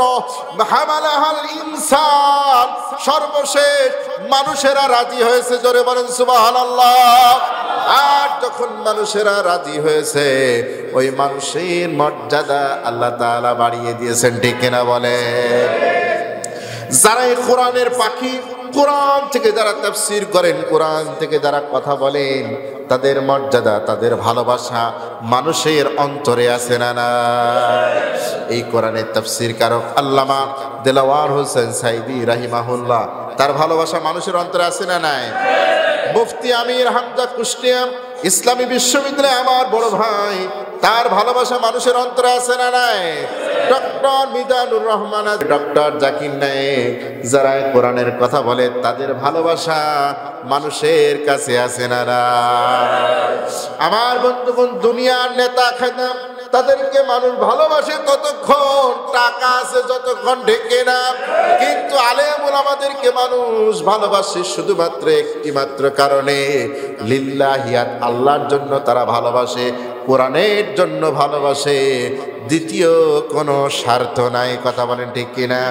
হামালাহাল ইনসান, সর্বশেষ মানুষেরা রাজি হয়েছে। জোরে বলেন সুবহানাল্লাহ। আর যখন মানুষেরা রাজি হয়েছে, ওই মানুষের মর্যাদা আল্লাহ তাআলা বাড়িয়ে দিয়েছেন। ঠিক কিনা বলে? যারা এই কোরআনের পাখি, কোরআন থেকে যারা তাফসীর করেন, কোরআন থেকে যারা কথা বলেন, তাদের মর্যাদা, তাদের ভালোবাসা মানুষের অন্তরে আছে না নাই? এই কোরআনের তাফসীর কারক আল্লামা দেলাওয়ার হোসেন সাইদি রাহিমাহুল্লাহ, তার ভালোবাসা মানুষের অন্তরে আছে না নাই? মুফতি আমির হামজা কুষ্টিয়া ইসলামী বিশ্ববিদ্যালয় আমার বড় ভাই, তার ভালোবাসা মানুষের অন্তরে আছে না নাই? ডক্টর মিজানুর রহমান, ডক্টর জাকির নায়েক, যারা কোরআনের কথা বলে তাদের ভালোবাসা মানুষের কাছে আছে না? আমার বন্ধুগণ, দুনিয়ার নেতা খেতাম তাদেরকে মানুষ ভালোবাসে ততক্ষণ, টাকা আছে যতক্ষণ ঢেকে না। কিন্তু আলেম ওলামাদেরকে মানুষ ভালোবাসে শুধুমাত্র একটি মাত্র কারণে, লিল্লাহিয়াত, আল্লাহর জন্য তারা ভালোবাসে, কোরআনের জন্য ভালোবাসে, দ্বিতীয় কোনো স্বার্থ নাই। কথা বলেন ঠিক কিনা?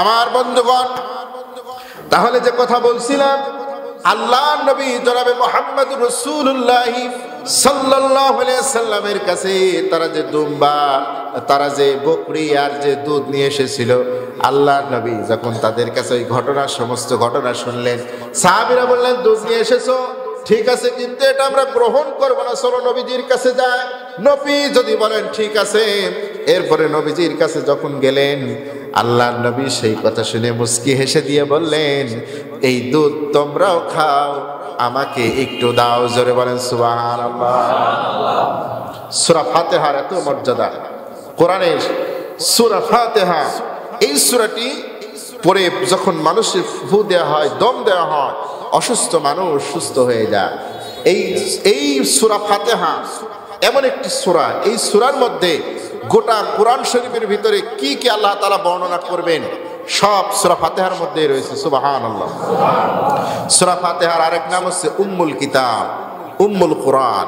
আমার বন্ধুগণ, তাহলে যে কথা বলছিলাম, আল্লাহর নবী জনাবে মুহাম্মদুর রাসূলুল্লাহ সাল্লাল্লাহু আলাইহি সাল্লামের কাছে তারা যে দুম্বা, তারা যে বকরি আর যে দুধ নিয়ে এসেছিল, আল্লাহর নবী যখন তাদের কাছে ওই ঘটনার সমস্ত ঘটনা শুনলেন, সাহাবীরা বললেন, দুধ নিয়ে এসেছো, ঠিক আছে, কিন্তু এটা আমরা গ্রহণ করবো না, চলো নবীজির কাছে যায়। নবী যদি বলেন ঠিক আছে, এরপরে নবীজির কাছে যখন গেলেন, আল্লাহর নবী সেই কথা শুনে মুস্কি হেসে দিয়ে বললেন, এই দুধ তোমরাও খাও, আমাকে একটু দাও। জোরে বলেন সুবহানাল্লাহ। সূরা ফাতিহার এত মর্যাদা, কোরআনের সূরা ফাতিহা, এই সূরাটি পড়ে যখন মানুষের ফু দেওয়া হয়, দম দেওয়া হয়, অসুস্থ মানুষ সুস্থ হয়ে যায়। এই সূরা ফাতিহা এমন একটি সূরা, এই সূরার মধ্যে গোটা কোরআন শরীফের ভিতরে কি কি আল্লাহ তাআলা বর্ণনা করবেন সব সূরা ফাতিহার মধ্যে রয়েছে। সুবহানাল্লাহ। সূরা ফাতিহার আরেক নাম হচ্ছে উম্মুল কিতাব, উম্মুল কোরআন,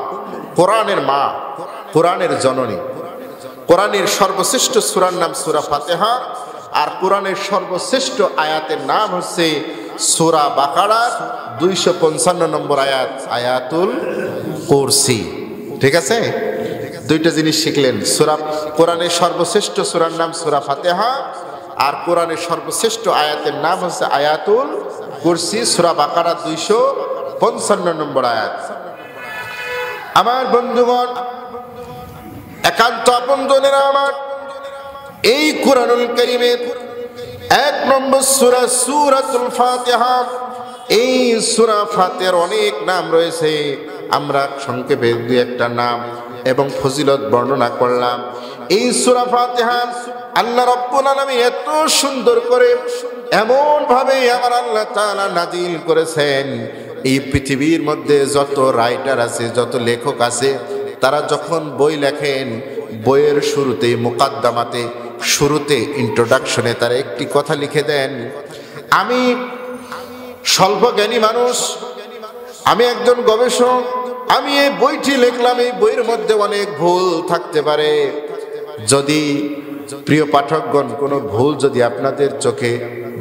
কোরআনের মা, কোরআনের জননী। কোরআনের সর্বশ্রেষ্ঠ সূরার নাম সূরা ফাতিহা, আর কোরআনের সর্বশ্রেষ্ঠ আয়াতের নাম হচ্ছে সূরা বাকারার 255 নম্বর আয়াত, আয়াতুল কুরসি। ঠিক আছে, দুইটা জিনিস শিখলেন। সূরা, কোরআনের সর্বশ্রেষ্ঠ সূরার নাম সূরা ফাতিহা, আর কোরআনের সর্বশ্রেষ্ঠ আয়াতের নাম হচ্ছে আয়াতুল কুরসি, সূরা বাকারা 255 নম্বর আয়াত। আমার বন্ধুগণ, একান্ত আপনজনেরা আমার, এই কোরআনুল কারীমের 1 নম্বর সূরা সূরাতুল ফাতিহা। এই সূরা ফাতিহার অনেক নাম রয়েছে, আমরা সংক্ষেপে দুই একটা নাম এবং ফজিলত বর্ণনা করলাম। এই সূরা ফাতিহা আল্লাহ রাব্বুল আলামিন এত সুন্দর করে, এমন ভাবে আমার আল্লাহ তাআলা নাজিল করেছেন, এই পৃথিবীর মধ্যে যত রাইটার আছে, যত লেখক আছে, তারা যখন বই লেখেন, বইয়ের শুরুতে, মুকাদ্দামাতে, শুরুতে, ইন্ট্রোডাকশনে তারা একটি কথা লিখে দেন, আমি স্বল্প জ্ঞানী মানুষ, আমি একজন গবেষক, আমি এই বইটি লিখলাম, এই বইয়ের মধ্যে অনেক ভুল থাকতে পারে। যদি প্রিয় পাঠকগণ কোনো ভুল যদি আপনাদের চোখে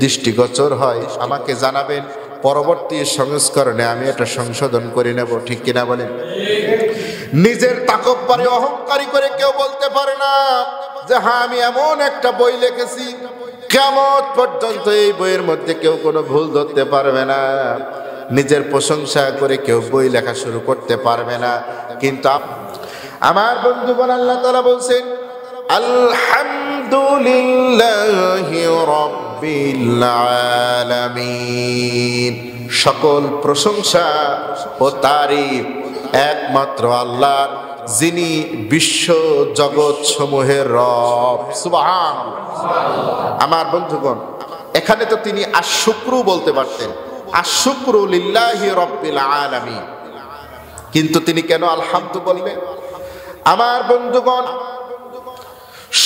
দৃষ্টিগোচর হয়, আমাকে জানাবেন, পরবর্তী সংস্করণে আমি এটা সংশোধন করে নেব। ঠিক কিনা বলেন? নিজের তাকব্বরে, অহংকারী করে কেউ বলতে পারে না যে হ্যাঁ আমি এমন একটা বই লিখেছি, কিয়ামত পর্যন্ত এই বইয়ের মধ্যে কেউ কোনো ভুল ধরতে পারবে না। নিজের প্রশংসা করে কেউ বই লেখা শুরু করতে পারবে না। কিন্তু আমার বন্ধুগণ, আল্লাহ তাআলা বলছেন, আলহামদুলিল্লাহি রাব্বিল আলামিন, সকল প্রশংসা ও তারিফ একমাত্র আল্লাহর, যিনি বিশ্ব জগৎ সমূহের রব। সুবহানাল্লাহ। আমার বন্ধুগণ, এখানে তো তিনি আশ-শুকরু বলতে পারতেন, আশ-শুকরু লিল্লাহি রাব্বিল আলামিন, কিন্তু তিনি কেন আলহামদু বললেন? আমার বন্ধুগণ,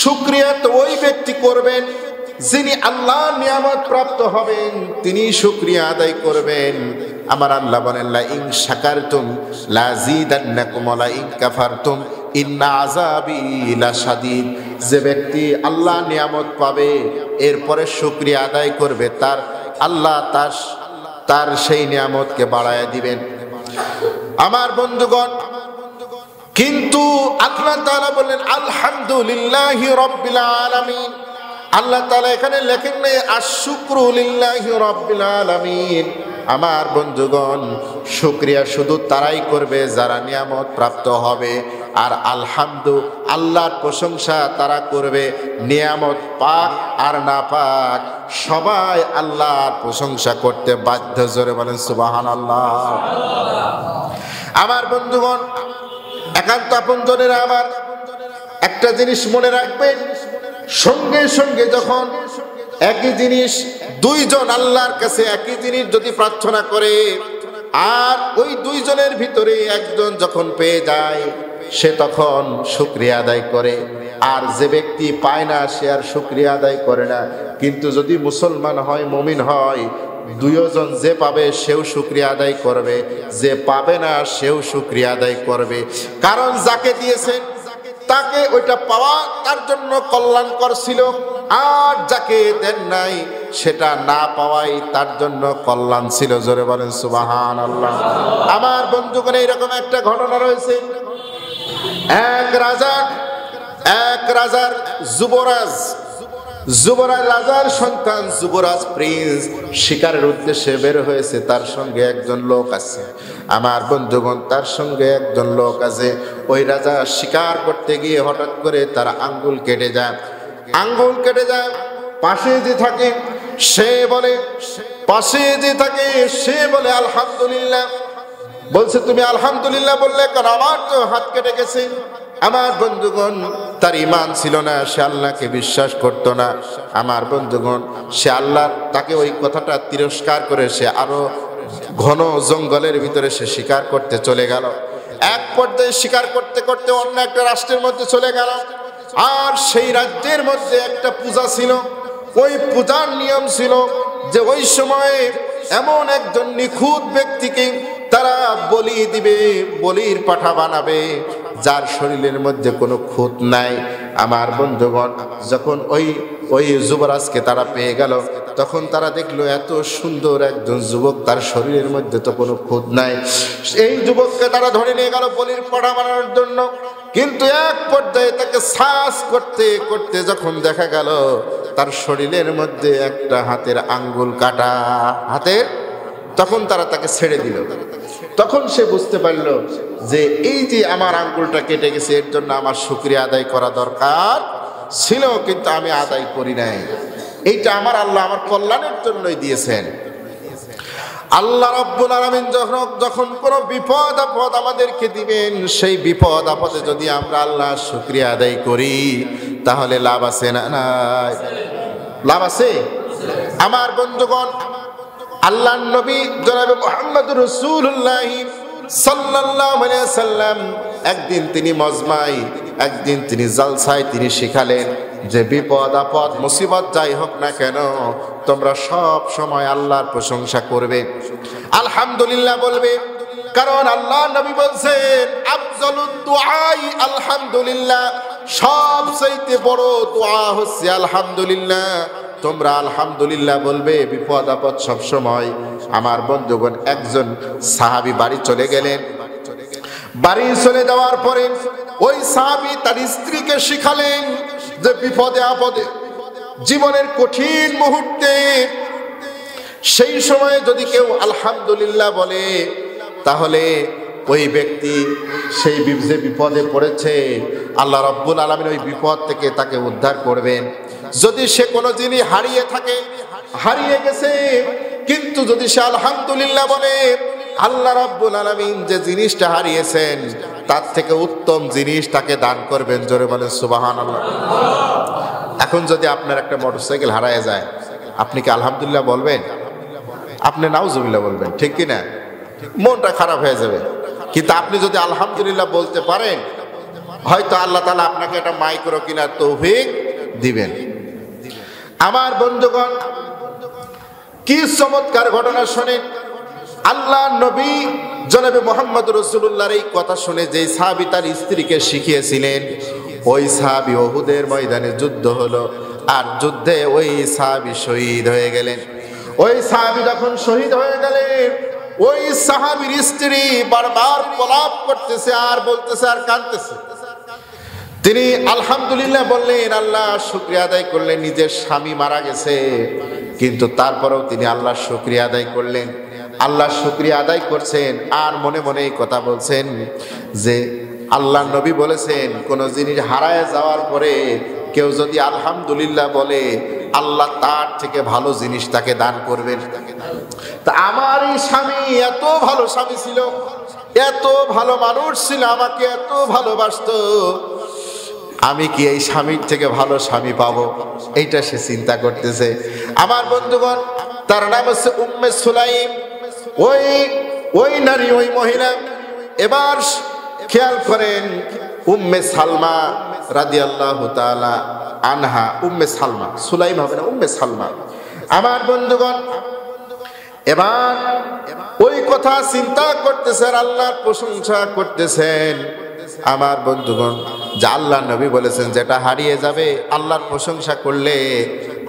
শুকরিয়া তো ওই ব্যক্তি করবেন যিনি আল্লাহর নিয়ামত প্রাপ্ত হবেন, তিনি শুকরিয়া আদায় করবেন। আমার আল্লাহ বলেন, লা ইন শাকারতুম লাযীদান্নাকুম ওয়া লা ইন কাফারতুম ইন্না আযাবি লাশাদীদ। যে ব্যক্তি আল্লাহ নিয়ামত পাবে, এরপরে শুকরিয়া আদায় করবে, তার আল্লাহ তার সেই নিয়ামতকে বাড়ায় দিবেন। আমার বন্ধুগণ, কিন্তু আল্লাহ তাআলা বললেন আলহামদুলিল্লাহি রাব্বিল আলামিন। আল্লাহ তাআলা এখানে লেখেন নাই আশ-শুকরু লিল্লাহি রাব্বিল আলামিন। আমার বন্ধুগণ, শুকরিয়া শুধু তারাই করবে যারা নিয়ামত প্রাপ্ত হবে, আর আলহামদু, আল্লাহর প্রশংসা তারা করবে নিয়ামত পাক আর না পাক, সবাই আল্লাহর প্রশংসা করতে বাধ্য। জোরে বলেন সুবহানাল্লাহ। আমার বন্ধুগণ, একান্ত আপনজনেরা আমার, একটা জিনিস মনে রাখবেন, সঙ্গে সঙ্গে যখন একই জিনিস দুইজন আল্লাহর কাছে একই জিনিস যদি প্রার্থনা করে, আর ওই দুইজনের ভিতরে একজন যখন পেয়ে যায়, সে তখন শুকরিয়া আদায় করে। আর যে ব্যক্তি পায় না, সে আর শুকরিয়া আদায় করে না। কিন্তু যদি মুসলমান হয়, মুমিন হয়, দুইজন যে পাবে সেও শুকরিয়া আদায় করবে, যে পাবে না সেও শুকরিয়া আদায় করবে। কারণ যাকে দিয়েছেন তাকে ওইটা পাওয়া তার জন্য কল্যাণকর ছিল, আর যাকে দেন নাই সেটা না পাওয়াই তার জন্য কল্যাণ ছিল। জোরে বলেন সুবহানাল্লাহ। আমার বন্ধুগণ, এইরকম একটা ঘটনা রয়েছে। এক রাজার যুবরাজ রাজার সন্তান যুবরাজ প্রিন্স শিকারের উদ্দেশ্যে বের হয়েছে। তার সঙ্গে একজন লোক আছে। আমার বন্ধুগণ, তার সঙ্গে একজন লোক আছে। ওই রাজা শিকার করতে গিয়ে হঠাৎ করে তার আঙ্গুল কেটে যায়। পাশে যে থাকে সে বলে আলহামদুলিল্লাহ। বলছে, তুমি আলহামদুলিল্লাহ বললে কারণ আমার তো হাত কেটে গেছে। আমার বন্ধুগণ, তার ঈমান ছিল না, সে আল্লাহকে বিশ্বাস করত না। আমার বন্ধুগণ, সে আল্লাহ তাকে ওই কথাটা তিরস্কার করে সে আরো ঘন জঙ্গলের ভিতরে সে শিকার করতে চলে গেল। এক পর্যায়ে শিকার করতে করতে অন্য একটা রাষ্ট্রের মধ্যে চলে গেল। আর সেই রাজ্যের মধ্যে একটা পূজা ছিল। ওই পূজার নিয়ম ছিল যে ওই সময়ে এমন একজন নিখুঁত ব্যক্তিকে তারা বলি দিবে, বলির পাঠা বানাবে, যার শরীরের মধ্যে কোনো খুঁত নাই। আমার বন্ধুগণ, যখন ওই যুবরাজকে তারা পেয়ে গেল, তখন তারা দেখলো এত সুন্দর একজন যুবক, তার শরীরের মধ্যে তো কোনো খুঁত নাই। এই যুবককে তারা ধরে নিয়ে গেল বলির পাঠা বানানোর জন্য। কিন্তু এক পর্যায়ে তাকে শ্বাস করতে করতে যখন দেখা গেল তার শরীরের মধ্যে একটা হাতের আঙ্গুল কাটা, তখন তারা তাকে ছেড়ে দিল। তখন সে বুঝতে পারল যে এই যে আমার আঙ্গুলটা কেটে গেছে, এর জন্য আমার শুকরিয়া আদায় করা দরকার ছিল, কিন্তু আমি আদায় করি নাই। এইটা আমার আল্লাহ আমার কল্যাণের জন্যই দিয়েছেন। আল্লাহ রাব্বুল আলামিন যখন কোনো বিপদ আপদ আমাদেরকে দিবেন, সেই বিপদ আপদে যদি আমরা আল্লাহর শুকরিয়া আদায় করি, তাহলে লাভ আছে না নাই? লাভ আছে। আমার বন্ধুগণ, আল্লাহর নবী জনাবে মুহাম্মদুর রাসূলুল্লাহ সাল্লাল্লাহু আলাইহি সাল্লাম একদিন তিনি মজমায়, একদিন তিনি জালসায় তিনি শিখালেন যে বিপদ আপদ মুসিবত যাই হোক না কেন, তোমরা সব সময় আল্লাহর প্রশংসা করবে, আলহামদুলিল্লাহ বলবে। কারণ আল্লাহ নবী বলছেন, আফজালুদ দুআই আলহামদুলিল্লাহ, সবচেয়ে বড় দোয়া হচ্ছে আলহামদুলিল্লাহ। তোমরা আলহামদুলিল্লাহ বলবে বিপদ আপদ সব সময়। আমার বন্ধুগণ, একজন সাহাবী বাড়ি চলে গেলেন। বাড়ি চলে যাওয়ার পরে ওই সাহাবী তার স্ত্রীকে শিখালেন যে বিপদে আপদে, জীবনের কঠিন মুহূর্তে, সেই সময়ে যদি কেউ আলহামদুলিল্লাহ বলে, তাহলে ওই ব্যক্তি সেই যে বিপদে পড়েছে, আল্লাহ রাব্বুল আলামিন ওই বিপদ থেকে তাকে উদ্ধার করবেন। যদি সে কোনো জিনিস হারিয়ে গেছে, কিন্তু যদি সে আলহামদুলিল্লাহ বলে, আল্লাহ রাব্বুল আলামিন যে জিনিসটা হারিয়েছেন তার থেকে উত্তম জিনিস তাকে দান করবেন। জোরে বলেন সুবহানাল্লাহ। এখন যদি আপনার একটা মোটরসাইকেল হারিয়ে যায়, আপনি কি আলহামদুলিল্লাহ বলবেন? আপনি নাউজুবিল্লাহ বলবেন, ঠিক কি না? মনটা খারাপ হয়ে যাবে। কিন্তু আপনি যদি আলহামদুলিল্লাহ বলতে পারেন, হয়তো আল্লাহ তাআলা আপনাকে একটা মাইক্রো কেনার তৌফিক দিবেন। আমার বন্ধুগণ, কি চমৎকার ঘটনা শুনেন। আল্লাহ নবী জনাবে মুহাম্মদ রাসূলুল্লাহর এই কথা শুনে যে সাহাবী তার স্ত্রীকে শিখিয়েছিলেন, ওই সাহাবী উহুদের ময়দানে যুদ্ধ হলো, আর যুদ্ধে ওই সাহাবী শহীদ হয়ে গেলেন। ওই সাহাবী যখন শহীদ হয়ে গেলেন, ওই সাহাবীর স্ত্রী বারবার প্রলাপ করতেছে আর বলতেছে আর কাঁদতেছে। তিনি আলহামদুলিল্লাহ বললেন, আল্লাহ শুকরিয়া আদায় করলেন। নিজের স্বামী মারা গেছে, কিন্তু তারপরেও তিনি আল্লাহর শুকরিয়া আদায় করলেন। আল্লাহর শুকরিয়া আদায় করছেন আর মনে মনে এই কথা বলছেন যে আল্লাহ নবী বলেছেন, কোন জিনিস হারায় যাওয়ার পরে কেউ যদি আলহামদুলিল্লাহ বলে, আল্লাহ তার থেকে ভালো জিনিস তাকে দান করবেন। তা আমার এই স্বামী এত ভালো স্বামী ছিল, এত ভালো মানুষ ছিল, আমাকে এত ভালোবাসতো, আমি কি এই স্বামীর থেকে ভালো স্বামী পাবো, এইটা সে চিন্তা করতেছে। আমার বন্ধুগণ, তার নাম হচ্ছে উম্মে সুলাইম। ওই নারী, ওই মহিলা। এবার খেয়াল করেন, উম্মে সালমা রাদিয়াল্লাহু তাআলা আনহা, উম্মে সালমা, সুলাইম হবে না, উম্মে সালমা। আমার বন্ধুগণ, এবার ওই কথা চিন্তা করতেছেন, আল্লাহর প্রশংসা করতেছেন। আমার বন্ধুগণ, যে আল্লাহ নবী বলেছেন যেটা হারিয়ে যাবে আল্লাহর প্রশংসা করলে,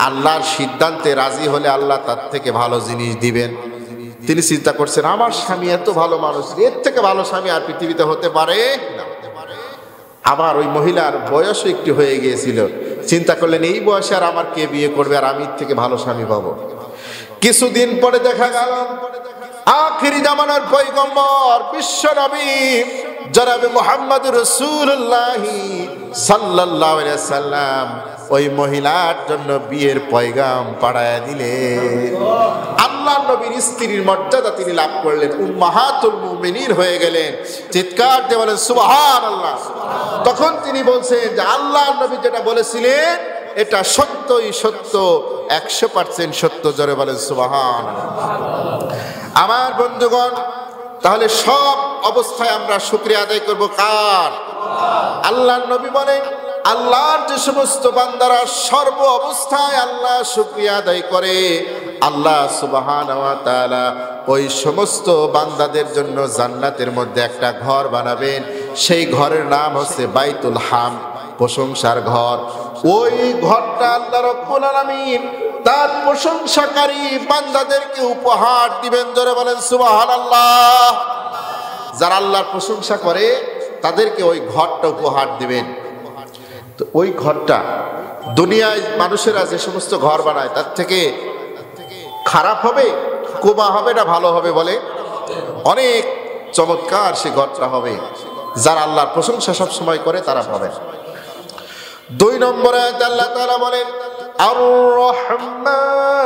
আল্লাহর সিদ্ধান্তে রাজি হলে আল্লাহ তার থেকে ভালো জিনিস দিবেন। তিনি চিন্তা করছেন, আমার স্বামী এত ভালো মানুষ, এর থেকে ভালো স্বামী আর পৃথিবীতে হতে পারে না। আবার ওই মহিলার বয়সও একটু হয়ে গিয়েছিল। চিন্তা করলেন, এই বয়সে আর আমার কে বিয়ে করবে, আর আমি এর থেকে ভালো স্বামী পাবো। কিছুদিন পরে দেখা গেল আখিরি জামানার পয়গম্বর বিশ্ব নবী জনাবে মুহাম্মদ রাসূলুল্লাহ সাল্লাল্লাহু আলাইহি সাল্লাম ওই মহিলার জন্য বিয়ের পয়গাম পাঠায়া দিলেন। আল্লাহ নবীর স্ত্রীর মর্যাদা তিনি লাভ করলেন, উম্মাহাতুল মুমিনিন হয়ে গেলেন। চিৎকার দিয়ে বলেন সুবহানাল্লাহ। তখন তিনি বলছেন যে আল্লাহ নবী যেটা বলেছিলেন এটা সত্যই সত্য, 100% সত্য। জোরে বলেন সুবহানাল্লাহ। আমার বন্ধুগণ, তাহলে সব অবস্থায় আমরা শুকরিয়া আদায় করব কার? আল্লাহর নবী বলেন, আল্লাহর যে সমস্ত বান্দারা সর্ব অবস্থায় আল্লাহ শুকরিয়া আদায় করে, আল্লাহ সুবহানাহু ওয়া তাআলা ওই সমস্ত বান্দাদের জন্য জান্নাতের মধ্যে একটা ঘর বানাবেন। সেই ঘরের নাম হচ্ছে বাইতুল হামদ, প্রশংসার ঘর। ওই ঘরটা আল্লাহ রাব্বুল আলামিন তার প্রশংসাকারী বান্দাদেরকে উপহার দিবেন। জোরে বলেন সুবহানাল্লাহ। যারা আল্লাহর প্রশংসা করে তাদেরকে ওই ঘরটা উপহার দিবেন। তো ওই ঘরটা দুনিয়ায় মানুষেরা যে সমস্ত ঘর বানায় তার থেকে খারাপ হবে, কোবা হবে না ভালো হবে? বলে অনেক চমৎকার সে ঘরটা হবে। যারা আল্লাহর প্রশংসা সব সময় করে তারা পাবেন। 2 নম্বরে আল্লাহ তাআলা বলেন আর রহমানির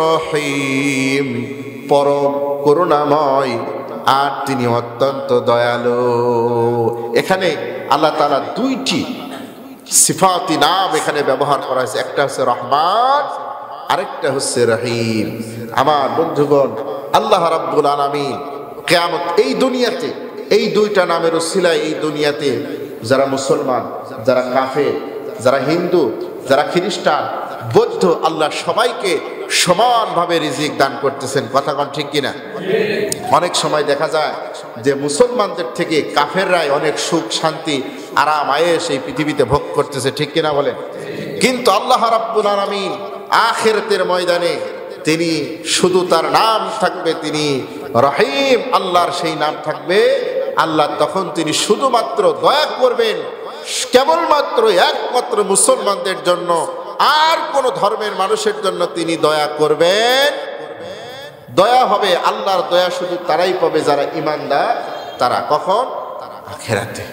রহিম, পরম করুণাময় আর তিনি অত্যন্ত দয়ালু। এখানে আল্লাহ তাআলা 2টি সিফাতি নাম এখানে ব্যবহার করা হয়েছে, একটা হচ্ছে রহমান, আরেকটা হচ্ছে রহিম। আমার বন্ধুগণ, আল্লাহ রাব্বুল আলামিন কিয়ামত এই দুনিয়াতে এই 2টা নামের উসিলায় এই দুনিয়াতে যারা মুসলমান, যারা কাফের, যারা হিন্দু, যারা খ্রিস্টান, বৌদ্ধ, আল্লাহ সবাইকে সমানভাবে রিজিক দান করতেছেন। কথা কোন ঠিক কিনা? অনেক সময় দেখা যায় যে মুসলমানদের থেকে কাফেররাই অনেক সুখ শান্তি আরাম আয়েশ এই পৃথিবীতে ভোগ করতেছে, ঠিক কিনা বলেন? কিন্তু আল্লাহ রাব্বুল আলামিন আখিরাতের ময়দানে তিনি শুধু তার নাম থাকবে, তিনি রহিম, আল্লাহর সেই নাম থাকবে। আল্লাহ তখন তিনি শুধুমাত্র দয়া করবেন কেবলমাত্র একমাত্র মুসলমানদের জন্য, আর কোন ধর্মের মানুষের জন্য তিনি দয়া করবেন। দয়া হবে, আল্লাহর দয়া শুধু তারাই পাবে যারা ঈমানদার। তারা কখন? আখিরাতে।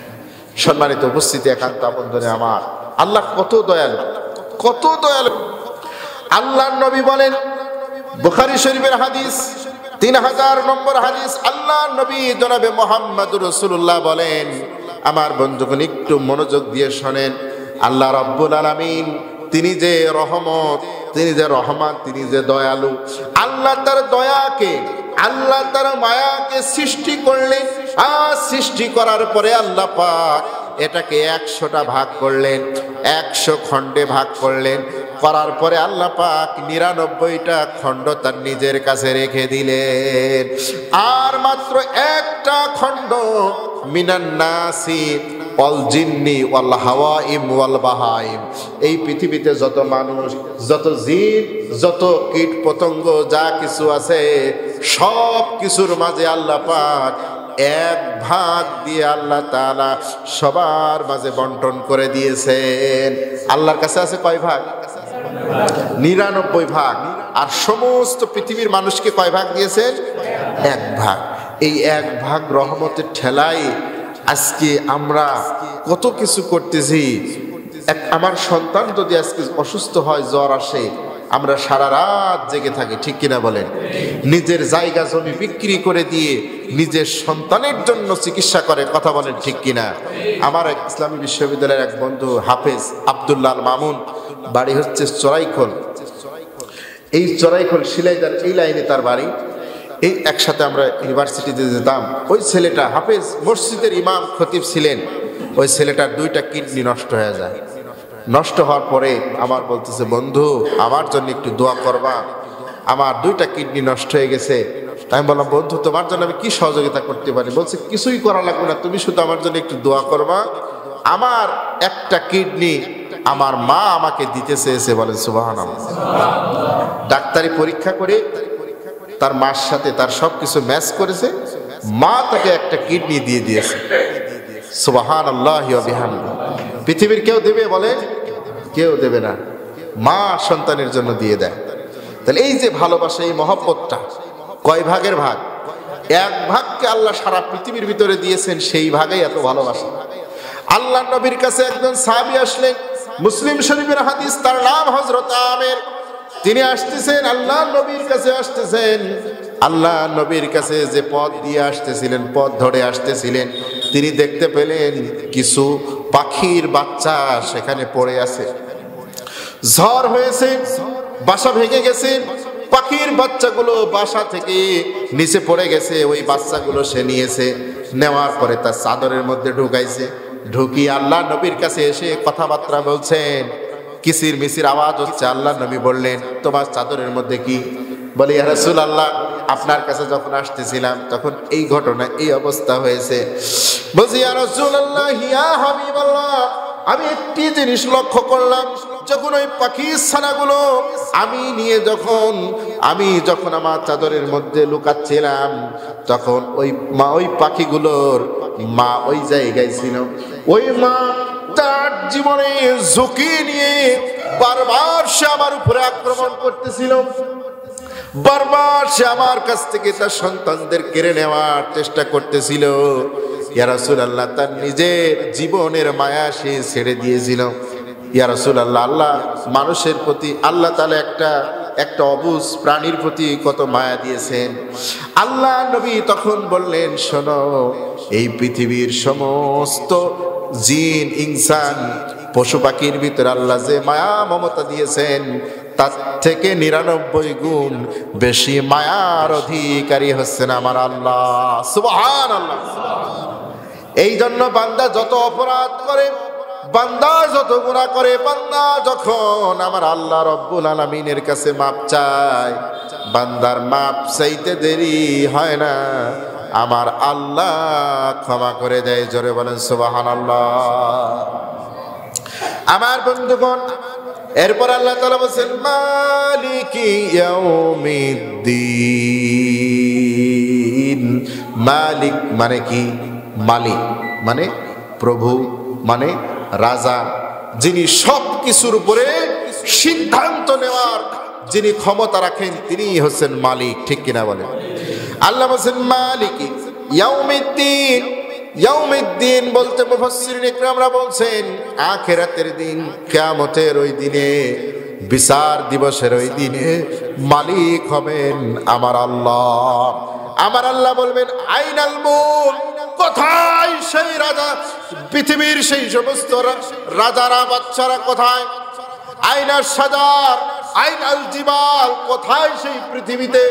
সম্মানিত উপস্থিতি, একান্ত বন্ধুরে আমার, আল্লাহ কত দয়ালু, কত দয়ালু। আল্লাহর নবী বলেন, বুখারী শরীফের হাদিস 3000 নম্বর হাদিস, আল্লাহর নবী জনাবে মুহাম্মদুর রাসূলুল্লাহ বলেন, আমার বন্ধুগণ একটু মনোযোগ দিয়ে শোনেন, আল্লাহ রাব্বুল আলামিন তিনি যে রহমত, তিনি যে রহমান, তিনি যে দয়ালু, আল্লাহ তার দয়াকে, আল্লাহ তার মায়াকে সৃষ্টি করলেন। আর সৃষ্টি করার পরে আল্লাহ পাক এটাকে 100টা ভাগ করলেন, 100 খণ্ডে ভাগ করলেন। করার পরে আল্লাহ পাক 99টা খণ্ড তার নিজের কাছে রেখে দিলেন। আর মাত্র একটা খণ্ড মিনান নাসি ওয়াল জিন্নি ওয়াল হাওয়াইম ওয়াল বাহাইম, এই পৃথিবীতে যত মানুষ, যত জিন, যত কীট পতঙ্গ যা কিছু আছে সব কিছুর মাঝে আল্লাহ পাক 1 ভাগ দিয়ে আল্লাহ তাআলা সবার মাঝে বন্টন করে দিয়েছেন। আল্লাহর কাছে আছে কয় ভাগ? 99 ভাগ। আর সমস্ত পৃথিবীর মানুষকে কয় ভাগ দিয়েছেন? 1 ভাগ। এই 1 ভাগ রহমতের ঠেলায় আজকে আমরা কত কিছু করতেছি। আমার সন্তান যদি আজকে অসুস্থ হয়, জ্বর আসে, আমরা সারা রাত জেগে থাকি, ঠিক কিনা বলেন? নিজের জায়গা জমি বিক্রি করে দিয়ে নিজের সন্তানের জন্য চিকিৎসা করে, কথা বলেন ঠিক কিনা? আমার এক ইসলামী বিশ্ববিদ্যালয়ের এক বন্ধু হাফেজ আব্দুল্লাহ আল মামুন, বাড়ি হচ্ছে চড়াইখোল। এই চড়াইখোল শিলাইদার এই লাইনে তার বাড়ি। এই একসাথে আমরা ইউনিভার্সিটিতে যেতাম। ওই ছেলেটা হাফেজ, মসজিদের ইমাম খতিব ছিলেন। ওই ছেলেটার 2টা কিডনি নষ্ট হয়ে যায়। নষ্ট হওয়ার পরে আমার বলতেছে, বন্ধু আমার জন্য একটু দোয়া করবা, আমার 2টা কিডনি নষ্ট হয়ে গেছে। আমি বললাম, বন্ধু তোমার জন্য আমি কি সহযোগিতা করতে পারি? বলছে, কিছুই করা লাগবে না, তুমি শুধু আমার জন্য একটু দোয়া করবা। আমার একটা কিডনি আমার মা আমাকে দিতে চেয়েছে, বলেন সুবহানাল্লাহ। ডাক্তারি পরীক্ষা করে তার মার সাথে তার সবকিছু ম্যাচ করেছে, মা তাকে একটা কিডনি দিয়ে দিয়েছে। সুবহানাল্লাহি ওয়া বিহামদিহি। পৃথিবীর কেউ দেবে? বলে কেউ দেবে না, মা সন্তানের জন্য দিয়ে দেয়। তাহলে এই যে ভালোবাসা, এই মহব্বতটা কয় ভাগের ভাগ? 1 ভাগকে আল্লাহ সারা পৃথিবীর ভিতরে দিয়েছেন, সেই ভাগেই এত ভালোবাসা। আল্লাহ নবীর কাছে একজন সাহাবী আসলেন, মুসলিম শরীফের হাদিস, তার নাম হযরত আমের। তিনি আসতেছেন, আল্লাহ নবীর কাছে আসতেছেন। আল্লাহ নবীর কাছে যে পথ দিয়ে আসতেছিলেন, পথ ধরে আসতেছিলেন, তিনি দেখতে পেলেন কিছু পাখির বাচ্চা সেখানে পড়ে আছে। ঝড় হয়েছে, বাসা ভেঙে গেছে, পাখির বাচ্চাগুলো বাসা থেকে নিচে পড়ে গেছে। ওই বাচ্চাগুলো সে নিয়েছে, নেওয়ার পরে তার চাদরের মধ্যে ঢুকাইছে। ঢুকি আল্লাহ নবীর কাছে এসে কথাবার্তা বলছেন, কিসির মিসির আওয়াজ হচ্ছে। আল্লাহ নবী বললেন, তোমার চাদরের মধ্যে কি? বলে, ইয়া রাসূলুল্লাহ, আপনার কাছে যখন আসতেছিলাম তখন এই ঘটনা, এই অবস্থা হয়েছে। বলছি, ইয়া রাসূলুল্লাহ, ইয়া হাবিবাল্লাহ, আমি একটি জিনিস লক্ষ্য করলাম, যখন ওই পাখির ছানাগুলো আমি নিয়ে আমি যখন আমার চাদরের মধ্যে লুকাচ্ছিলাম, তখন ওই পাখিগুলোর মা ওই জায়গায় ছিল। ওই মা তার জীবনে ঝুঁকি নিয়ে বারবার সে আমার উপরে আক্রমণ করতেছিল, বারবার সে আমার কাছ থেকে তার সন্তানদের কেড়ে নেওয়ার চেষ্টা করতেছিল। ইয়া রাসূলুল্লাহ, তার নিজের জীবনের মায়া সে ছেড়ে দিয়েছিল। ইয়া রাসূলুল্লাহ, আল্লাহ মানুষের প্রতি, আল্লাহ তাআলা একটা অবুঝ প্রাণীর প্রতি কত মায়া দিয়েছেন। আল্লাহ নবী তখন বললেন, শোনো, এই পৃথিবীর সমস্ত জিন, ইনসান, পশু পাখির ভিতরে আল্লাহ যে মায়া মমতা দিয়েছেন, তার থেকে 99 গুণ বেশি মায়ার অধিকারী হচ্ছেন আমার আল্লাহ। সুবহানাল্লাহ। এই জন্য বান্দা যত অপরাধ করে, বান্দা যত গুনাহ করে, বান্দা যখন আমার আল্লাহ রব্বুল আলামিনের কাছে মাপ চায়, বান্দার মাপ চাইতে দেরি হয় না, আমার আল্লাহ ক্ষমা করে দেয়। জোরে বলেন সুবহানাল্লাহ। আমার বন্ধুগণ, এরপর আল্লাহ তাআলা বলেন, মালিকি ইয়াউমিদ্দিন। মালিক মানে কি? মালিক মানে প্রভু, মানে রাজা, যিনি সব কিছুর উপরে সিদ্ধান্ত নেওয়ার যিনি ক্ষমতা রাখেন, তিনি হচ্ছেন মালিক, ঠিক কিনা বলেন? আল্লাহ বলেন মালিকি ইয়াউমিদ্দিন। ইয়াউমিদ্দিন বলতে মুফাসসিরিন ইকরামরা বলছেন আখিরাতের দিন, কিয়ামতের ওই দিনে, বিচার দিবসের ওই দিনে মালিক হবেন আমার আল্লাহ। আমার আল্লাহ বলবেন, আইনাল মুলক, কোথায় সেই রাজা? পৃথিবীর সেই সমস্ত রাজারা, বাচ্চারা কোথায়? আইনার সাজার, আইনাল জিবাল, কোথায় সেই পৃথিবীতে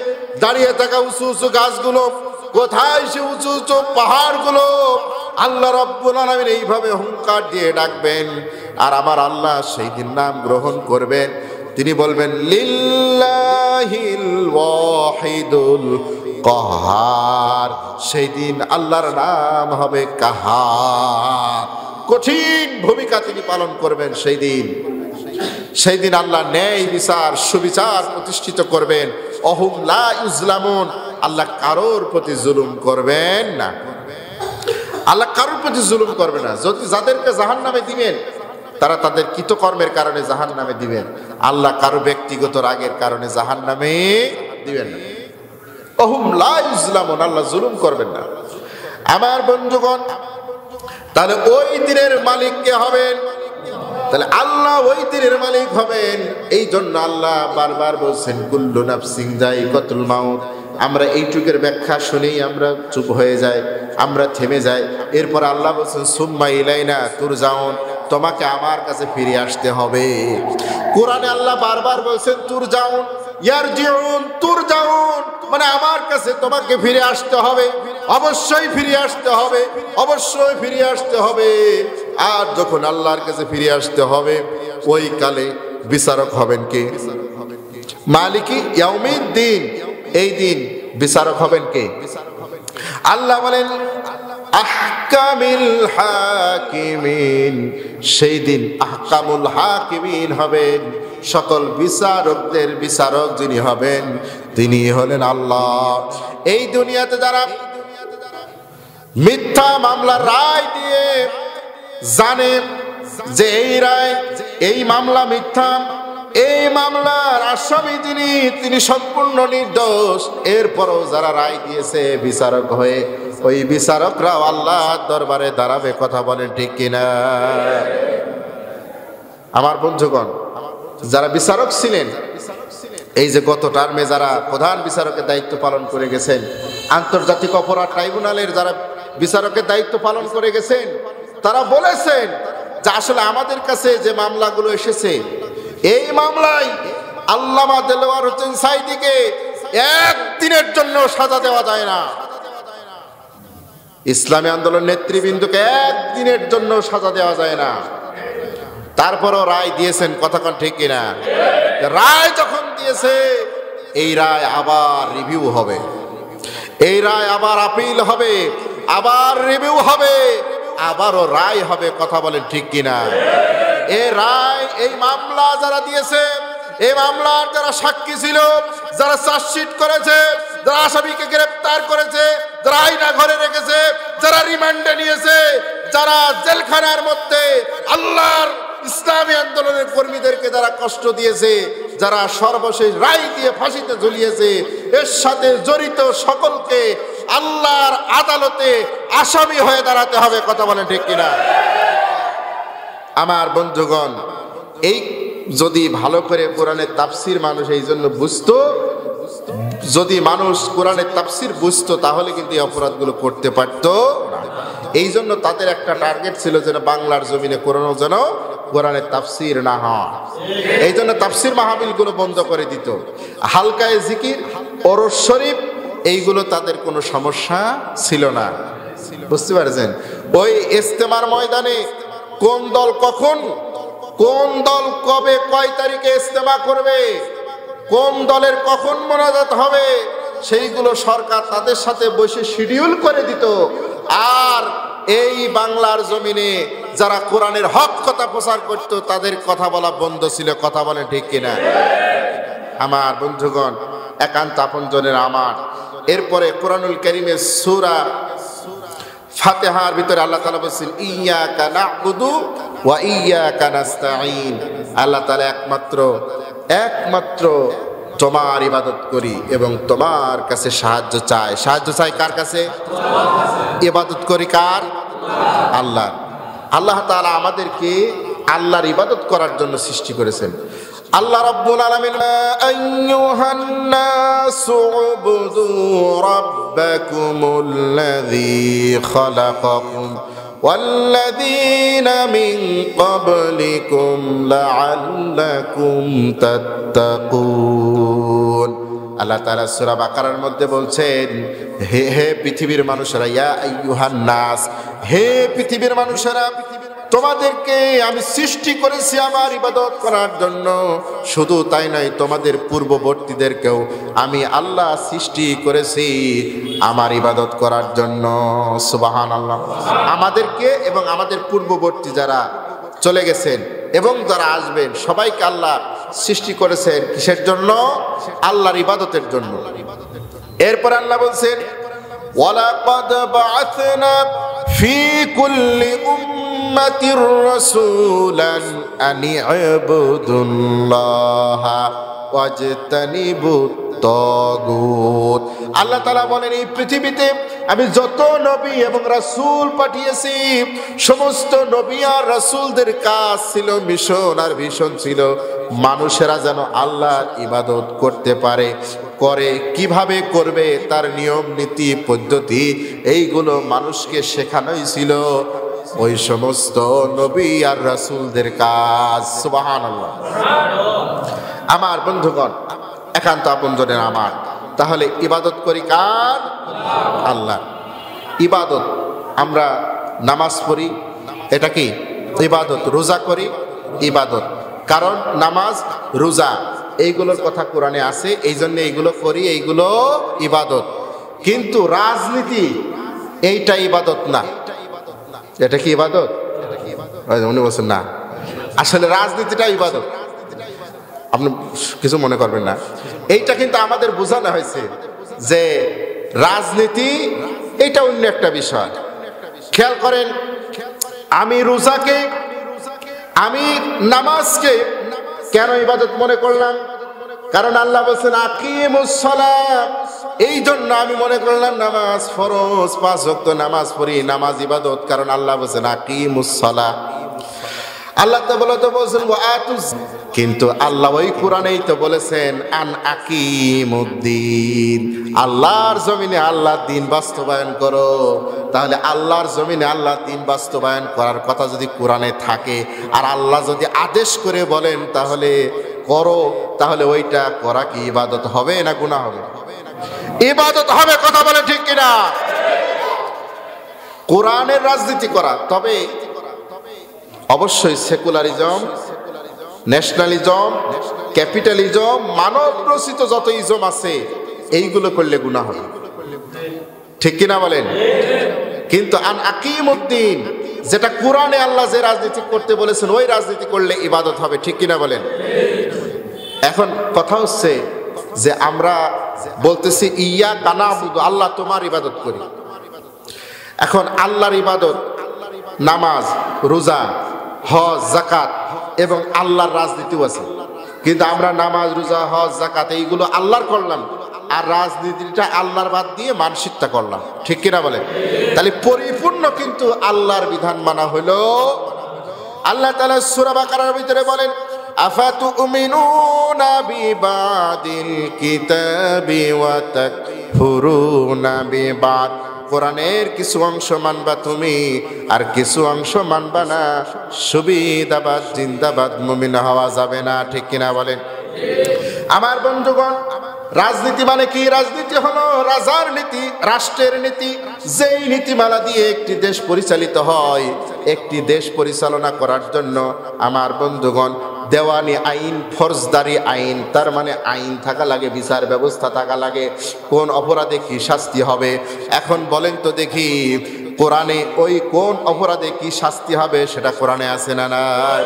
দাঁড়িয়ে থাকা উঁচু উঁচু গাছগুলো? কোথায় সে উঁচু উঁচু পাহাড়গুলো? আল্লাহ রাব্বুল আলামিন এইভাবে হুঙ্কার দিয়ে ডাকবেন, আর আমার আল্লাহ সেই দিন নাম গ্রহণ করবেন। তিনি বলবেন, লিল্লাহিল ওয়াহিদুল কাহার। সেই দিন আল্লাহর নাম হবে কাহার। কঠিন ভূমিকা তিনি পালন করবেন সেই দিন। সেই দিন আল্লাহ ন্যায় বিচার, সুবিচার প্রতিষ্ঠিত করবেন। অহুম লা ইউজলামুন, আল্লাহ কারোর প্রতি জুলুম করবেন না। আল্লাহ কারোর প্রতি জুলুম করবে না। যদি যাদেরকে জাহান্নামে দিবেন, তারা তাদের কৃতকর্মের কারণে জাহান্নামে দিবেন। আল্লাহ কারো ব্যক্তিগত রাগের কারণে জাহান্নামে দিবেন না। অহুম লা ইউজলামুন, আল্লাহ জুলুম করবেন না। আমার বন্ধুগণ, তাহলে ওই দিনের মালিক কে হবেন? তাহলে আল্লাহ ওই দিনের মালিক হবেন। এই জন্য আল্লাহ বারবার বলছেন কুল্লু নাফসিন যায়িকাতুল মাউত। আমরা এইটুকের ব্যাখ্যা শুনেই আমরা চুপ হয়ে যাই, আমরা থেমে যাই। এরপর আল্লাহ বলছেন সুম্মা ইলাইনা তুরজাউন, তোমাকে আমার কাছে ফিরে আসতে হবে। কোরআনে আল্লাহ বারবার বলছেন তুরজাউন, ইয়ারজিউন, তুরজাউন, মানে আমার কাছে তোমাকে ফিরে আসতে হবে, অবশ্যই ফিরে আসতে হবে, অবশ্যই ফিরে আসতে হবে। আর যখন আল্লাহর কাছে ফিরে আসতে হবে, ওই কালে বিচারক হবেন কে? মালিকি ইয়াউমিদ্দিন, এই দিন বিচারক হবেন কে? আল্লাহ বলেন আহকামিল হাকিমিন, সেই দিন আহকামুল হাকিমিন হবেন, সকল বিচারকদের বিচারক যিনি হবেন তিনি হলেন আল্লাহ। এই দুনিয়াতে যারা মিথ্যা মামলার রায় দিয়ে জানে যে এই রায়, এই মামলা মিথ্যা, এই মামলার আসামি তিনি সম্পূর্ণ নির্দোষ, এরপরও যারা রায় দিয়েছে বিচারক হয়ে, ওই বিচারকরাও আল্লাহর দরবারে দাঁড়াবে। কথা বলেন ঠিক কিনা? আমার বন্ধুগণ, যারা বিচারক ছিলেন, এই যে গত টার্মে যারা প্রধান বিচারকের দায়িত্ব পালন করে গেছেন, আন্তর্জাতিক অপরাধ ট্রাইব্যুনালের যারা বিচারকের দায়িত্ব পালন করে গেছেন, তারা বলেছেন যে আসলে আমাদের কাছে যে মামলাগুলো এসেছে, এই মামলায় আল্লামা দেলোয়ার হোসেন সাঈদীকে একদিনের জন্য সাজা দেওয়া যায় না, ইসলামী আন্দোলন নেতৃবৃন্দকে একদিনের জন্য সাজা দেওয়া যায় না। তারপরও রায় দিয়েছেন। কথা কোন ঠিক কিনা? রায় যখন দিয়েছে, এই রায় আবার রিভিউ হবে, এই রায় আবার আপিল হবে, আবার রিভিউ হবে, আবারও রায় হবে। কথা বলেন ঠিক কিনা? এই রায়, এই মামলা যারা দিয়েছে, এই মামলার যারা সাক্ষী ছিল, যারা চার্জশিট করেছে, যারা আসামিকে গ্রেফতার করেছে, যারা আয়না ঘরে রেখেছে, যারা রিমান্ডে নিয়েছে, যারা জেলখানার মধ্যে আল্লাহর ইসলামী আন্দোলনের কর্মীদেরকে যারা কষ্ট দিয়েছে, যারা সর্বশেষ রায় দিয়ে ফাঁসিতে ঝুলিয়েছে, এর সাথে জড়িত সকলকে আল্লাহর আদালতে আসামি হয়ে দাঁড়াতে হবে। কথা বলেন ঠিক কিনা? আমার বন্ধুগণ, এই যদি ভালো করে কোরআনের তাফসির মানুষ এই জন্য বুঝতো, যদি মানুষ কোরআনের তাফসির বুঝতো, তাহলে কিন্তু এই অপরাধগুলো করতে পারতো না। এই জন্য তাদের একটা টার্গেট ছিল যেন বাংলার জমিনে কোরআনও যেন কোরআনের তাফসির না হয়। এই জন্য তাফসির মাহফিলগুলো বন্ধ করে দিত। হালকায়ে জিকির, ওরস শরীফ, এইগুলো তাদের কোনো সমস্যা ছিল না। বুঝতে পারছেন? ওই ইজতেমার ময়দানে কোন দল কখন, কোন দল কবে, কয় তারিখে ইজতেমা করবে, কোন দলের কখন মোনাজাত হবে, সেইগুলো সরকার তাদের সাথে বসে শিডিউল করে দিত। আর এই বাংলার জমিনে যারা কোরআনের হক কথা প্রচার করত, তাদের কথা বলা বন্ধ ছিল। কথা বলে ঠিক কিনা? আমার বন্ধুগণ, একান্ত আপনজনের আমার, এরপরে কোরআনুল কারীমের সূরা ফাতিহার ভিতরে আল্লাহ তাআলা বলেছেন ইয়্যাকা না'বুদু ওয়া ইয়্যাকা নাস্তাঈন। আল্লাহ তাআলা একমাত্র তোমার ইবাদত করি এবং তোমার কাছে সাহায্য চাই। সাহায্য চাই কার কাছে? ইবাদত করি কার? আল্লাহ। আল্লাহ তাআলা আমাদেরকে আল্লাহর ইবাদত করার জন্য সৃষ্টি করেছেন। আল্লাহ রাব্বুল আলামিন আইয়ুহান নাসু উবুদু রাব্বাকুমুল্লাযী খালাকাকুম ওয়াল্লাযীনা মিন ক্বাবলিকুম লাআল্লাকুম তাত্তাকুন। আল্লাহ তাআলা সূরা বাকারার মধ্যে বলছেন, হে পৃথিবীর মানুষেরা, ইয়া আইয়ুহান নাস, হে পৃথিবীর মানুষেরা, তোমাদেরকে আমি সৃষ্টি করেছি আমার ইবাদত করার জন্য। শুধু তাই নয়, তোমাদের পূর্ববর্তীদেরকেও আমি আল্লাহ সৃষ্টি করেছি আমার ইবাদত করার জন্য। সুবহানাল্লাহ। আমাদেরকে এবং আমাদের পূর্ববর্তী যারা চলে গেছেন এবং যারা আসবেন, সবাইকে আল্লাহ সৃষ্টি করেছেন কিসের জন্য? আল্লাহর ইবাদতের জন্য। এরপর আল্লাহ বলছেন ওয়ালাকাদ বাআসনা ফি কুল্লি উম্মতির রাসূলান আনি ইবুদুল্লাহা ওয়াজতানিবুত তাগুত। আল্লাহ তাআলা বলেন, এই পৃথিবীতে আমি যত নবী এবং রাসূল পাঠিয়েছি, সমস্ত নবী আর রাসূলদের কাজ ছিল, মিশন আর ভিশন ছিল মানুষেরা যেন আল্লাহর ইবাদত করতে পারে। করে কিভাবে করবে, তার নিয়ম নীতি পদ্ধতি এইগুলো মানুষকে শেখানোই ছিল ওই সমস্ত নবী আর রাসূলদের কাজ। সুবহানাল্লাহ। আমার বন্ধুগণ, একান্ত আপনজনের আমার, তাহলে ইবাদত করি কার? আল্লাহ। ইবাদত, আমরা নামাজ পড়ি, এটা কি ইবাদত। রোজা করি, ইবাদত। কারণ নামাজ রোজা এইগুলোর কথা কোরআনে আছে, এই জন্য এইগুলো করি, এইগুলো ইবাদত। কিন্তু রাজনীতি এইটা ইবাদত না। এটা কি ইবাদত? উনি বলছেন না, আসলে রাজনীতিটা ইবাদত। আপনি কিছু মনে করবেন না, এইটা কিন্তু আমাদের বোঝানো হয়েছে যে রাজনীতি এটা অন্য একটা বিষয়। খেয়াল করেন, আমি রোজাকে, আমি নামাজকে কেন ইবাদত মনে করলাম? কারণ আল্লাহ বলছেন আকিমুস সালাত, এই জন্য আমি মনে করলাম নামাজ ফরজ, 5 ওয়াক্ত নামাজ পড়ি, নামাজ ইবাদত। কারণ আল্লাহ বলছেন আকিমুস সালাত। আল্লাহ তো বলছেন ওয়াতুজ, কিন্তু আল্লাহ ওই কোরআনেই তো বলেছেন আন আকিমুদ্দিন, আল্লাহর জমিনে আল্লাহর দ্বীন বাস্তবায়ন করো। তাহলে আল্লাহর জমিনে আল্লাহর দ্বীন বাস্তবায়ন করার কথা যদি কোরআনে থাকে, আর আল্লাহ যদি আদেশ করে বলেন তাহলে করো, তাহলে ওইটা করা কি ইবাদত হবে না গুনাহ হবে? ইবাদত হবে। কথা বলে ঠিক কিনা? কোরআনের রাজনীতি করা, তবে অবশ্যই সেকুলারিজম, ন্যাশনালিজম, ক্যাপিটালিজম, মানব রচিত যত ইজম আছে এইগুলো করলে গুনাহ হবে, ঠিক কিনা বলেন? কিন্তু আন আকিমুদ্দিন, যেটা কোরআনে আল্লাহ যে রাজনীতি করতে বলেছেন ওই রাজনীতি করলে ইবাদত হবে, ঠিক কিনা বলেন? এখন কথা হচ্ছে যে আমরা বলতেছি ইয়া কানাবুদু, আল্লাহ তোমার ইবাদত করি। এখন আল্লাহর ইবাদত নামাজ, রোজা, হজ, যাকাত এবং আল্লাহর রাজনীতিও আছে। কিন্তু আমরা নামাজ, রোজা, হজ, যাকাত এইগুলো আল্লাহর করলাম, আর রাজনীতিটা আল্লাহর বাদ দিয়ে মানসিকতা করলাম, ঠিক কিনা বলেন? তাহলে পরিপূর্ণ কিন্তু আল্লাহর বিধান মানা হলো। আল্লাহ তাআলা সূরা বাকারার ভিতরে বলেন আফাতুমিনুনা বিবাদিল কিতাবি ওয়া তাকফুরুনা বিবাদ। কোরআনের কিছু অংশ মানবা তুমি, আর কিছু অংশ মানবা না। সুবিধাবাদ জিন্দাবাদ, মুমিন হওয়া যাবে না, ঠিক কিনা বলেন? আমার বন্ধুগণ, রাজনীতি মানে কি? রাজনীতি হলো রাজার নীতি, রাষ্ট্রের নীতি। যেই নীতিমালা দিয়ে একটি দেশ পরিচালিত হয়, একটি দেশ পরিচালনা করার জন্য আমার বন্ধুগণ দেওয়ানি আইন, ফৌজদারি আইন, তার মানে আইন থাকা লাগে, বিচার ব্যবস্থা থাকা লাগে, কোন অপরাধে কি শাস্তি হবে। এখন বলেন তো দেখি, কোরআনে ওই কোন অপরাধে কি শাস্তি হবে সেটা কোরআনে আছে না নাই?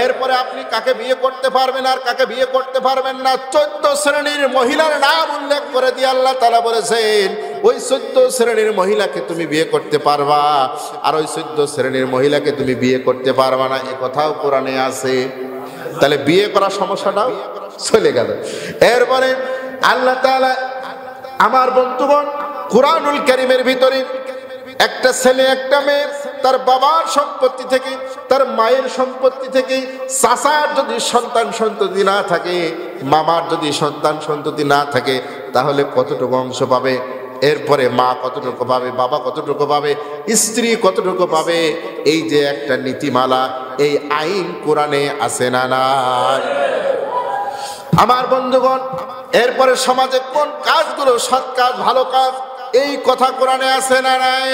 এরপরে আপনি কাকে বিয়ে করতে পারবেন আর কাকে বিয়ে করতে পারবেন না 14 শ্রেণীর মহিলার নাম উল্লেখ করে দিয়ে আল্লাহ তাআলা বলেছেন ওই 14 শ্রেণীর মহিলাকে তুমি বিয়ে করতে পারবা, আর ওই 14 শ্রেণীর মহিলাকে তুমি বিয়ে করতে পারবা না, এ কথাও কোরআনে আছে। তাহলে বিয়ে করার সমস্যাটাও চলে গেল। এরপরে আল্লাহ তাআলা আমার বন্ধুগণ কুরআনুল কারীমের ভিতরে একটা ছেলে একটা মেয়ে তার বাবার সম্পত্তি থেকে, তার মায়ের সম্পত্তি থেকে, চাচার যদি সন্তান সন্ততি না থাকে, মামার যদি সন্তান সন্ততি না থাকে, তাহলে কতটুকু অংশ পাবে? এরপরে মা কতটুকু পাবে, বাবা কতটুকু পাবে, স্ত্রী কতটুকু পাবে? এই যে একটা নীতিমালা, এই আইন কোরআনে আছে না নাই? আমার বন্ধুগণ, এরপরে সমাজে কোন কাজগুলো সৎ কাজ, ভালো কাজ, এই কথা কোরআনে আছে না নাই?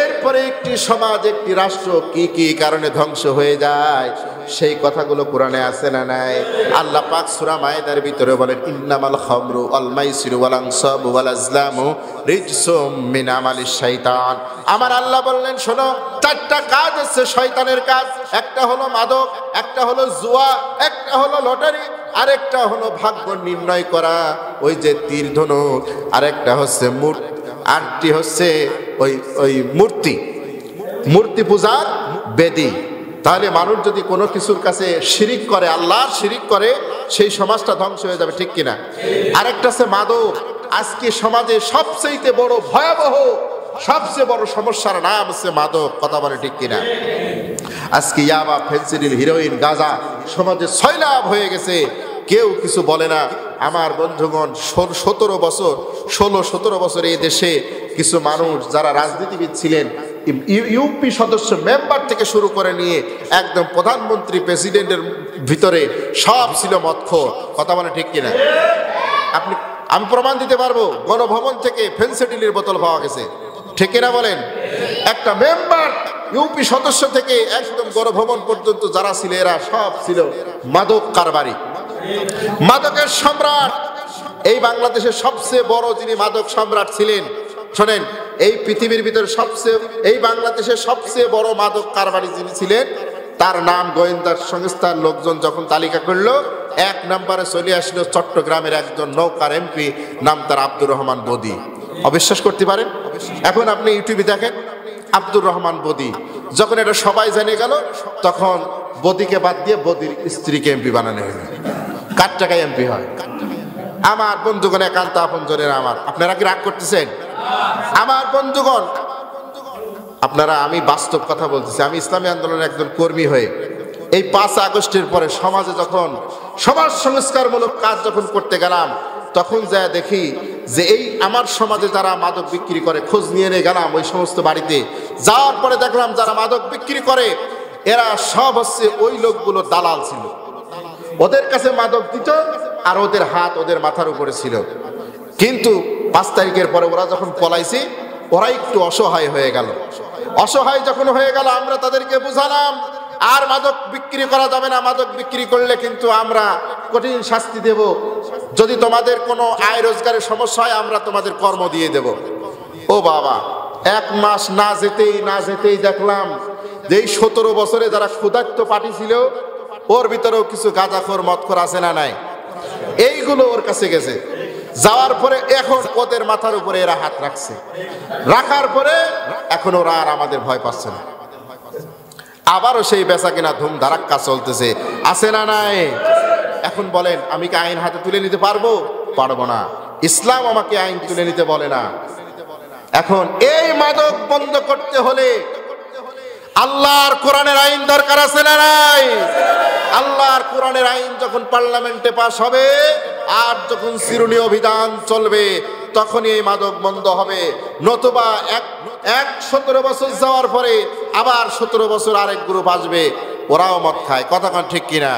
এরপরে একটি সমাজ, একটি রাষ্ট্র কি কি কারণে ধ্বংস হয়ে যায় সেই কথাগুলো কোরআনে আছে না নাই? আল্লাহ পাক সূরা মায়েদার ভিতরে বলেন ইন্নামাল খামরু ওয়াল মাইসিরু ওয়াল আনসাবু ওয়াল আজলামু রিজসুম মিন আমালিশ শাইতান। আমার আল্লাহ বললেন শোনো, 4টা কাজ হচ্ছে শয়তানের কাজ। একটা হলো মাদক, একটা হলো জুয়া, একটা হলো লটারি, আরেকটা হলো ভাগ্য নির্ণয় করা, ওই যে তীর ধনুক, আরেকটা হচ্ছে আরটি হচ্ছে ওই মূর্তি পূজার বেদি। তাহলে মানুষ যদি কোনো কিছুর কাছে শিরিক করে, আল্লাহর শিরিক করে, সেই সমাজটা ধ্বংস হয়ে যাবে, ঠিক কিনা? আরেকটা আছে মাদক। আজকে সমাজে সবচেয়ে বড় ভয়াবহ, সবচেয়ে বড় সমস্যার নাম হচ্ছে মাদক। কথা বলে ঠিক কিনা? আজকে ইয়াবা, ফেন্সিডিল, হিরোইন, গাঁজা সমাজে সয়লাভ হয়ে গেছে, কেউ কিছু বলে না। আমার বন্ধুগণ, 16-17 বছর এই দেশে কিছু মানুষ যারা রাজনীতিবিদ ছিলেন, ইউপি সদস্য মেম্বার থেকে শুরু করে নিয়ে একদম প্রধানমন্ত্রী, প্রেসিডেন্টের ভিতরে সব ছিল মদখোর। কথা বলে ঠিক কিনা? আমি প্রমাণ দিতে পারবো, গণভবন থেকে ফেন্সিডিলের বোতল পাওয়া গেছে, ঠিক কিনা বলেন? একটা মেম্বার, ইউপি সদস্য থেকে একদম গণভবন পর্যন্ত যারা ছিল, এরা সব ছিল মাদক কারবারি, মাদকের সম্রাট। এই বাংলাদেশের সবচেয়ে বড় যিনি মাদক সম্রাট ছিলেন, শোনেন, এই পৃথিবীর ভিতরে এই বাংলাদেশের সবচেয়ে বড় মাদক কারবারি যিনি ছিলেন, তার নাম গোয়েন্দা সংস্থার লোকজন যখন তালিকা করলো, 1 নম্বরে চলে আসলো চট্টগ্রামের একজন নৌকার এমপি, নাম তার আব্দুর রহমান বদি। অবিশ্বাস করতে পারেন? এখন আপনি ইউটিউবে দেখেন, আব্দুর রহমান বদি। যখন এটা সবাই জেনে গেল, তখন বদিকে বাদ দিয়ে বদির স্ত্রীকে এমপি বানানো হলো। কার টাকায় এমপি হয়? আমার বন্ধুগণ, একান্ত আপনজনের আমার, আপনারা কি রাগ করতেছেন? আমার বন্ধুগণ, আপনারা, আমি বাস্তব কথা বলতেছি। আমি ইসলামী আন্দোলনের একজন কর্মী হয়ে এই 5 আগস্টের পরে সমাজে যখন সমাজ সংস্কারমূলক কাজ যখন করতে গেলাম, তখন যা দেখি যে এই আমার সমাজে যারা মাদক বিক্রি করে, খোঁজ নিয়ে গেলাম ওই সমস্ত বাড়িতে। যাওয়ার পরে দেখলাম যারা মাদক বিক্রি করে, এরা সব হচ্ছে ওই লোকগুলো দালাল ছিল। ওদের কাছে মাদক দিত আর ওদের হাত ওদের মাথার উপরে ছিল। কিন্তু 5 তারিখের পরে ওরা যখন পলাইছে, ওরা একটু অসহায় হয়ে গেল। অসহায় যখন হয়ে গেল, আমরা তাদেরকে বুঝালাম আর মাদক বিক্রি করা যাবে না, মাদক বিক্রি করলে কিন্তু আমরা কঠিন শাস্তি দেব, যদি তোমাদের কোনো আয় রোজগারের সমস্যা হয় আমরা তোমাদের কর্ম দিয়ে দেব। ও বাবা, 1 মাস না যেতেই দেখলাম যে এই 17 বছরে যারা ক্ষুধার্ত পার্টি ছিল, ওর ভিতরেও কিছু গাঁজাখোর মদখোর আছে না নাই, এইগুলো ওর কাছে গেছে। যাওয়ার পরে এখন ওদের মাথার উপরে এরা হাত রাখার পরে এখন ওরা আর আমাদের ভয় পাচ্ছে না। আবারও সেই বেচা কিনা ধুম ধারাক্কা চলতেছে, আছে না নাই? এখন বলেন, আমি কি আইন হাতে তুলে নিতে পারবো? পারবো না। ইসলাম আমাকে আইন তুলে নিতে বলে না। এখন এই মাদক বন্ধ করতে হলে আল্লাহর কোরআনের আইন দরকার, আছে না নাই? আল্লাহর কোরআনের আইন যখন পার্লামেন্টে পাস হবে আর যখন শিরোনি অভিযান চলবে, তখনই এই মাদক বন্ধ হবে। নতুবা 17 বছর যাওয়ার পরে আবার 17 বছর আরেক গ্রুপ আসবে, ওরাও মদ খায়। কথা কোন ঠিক কিনা?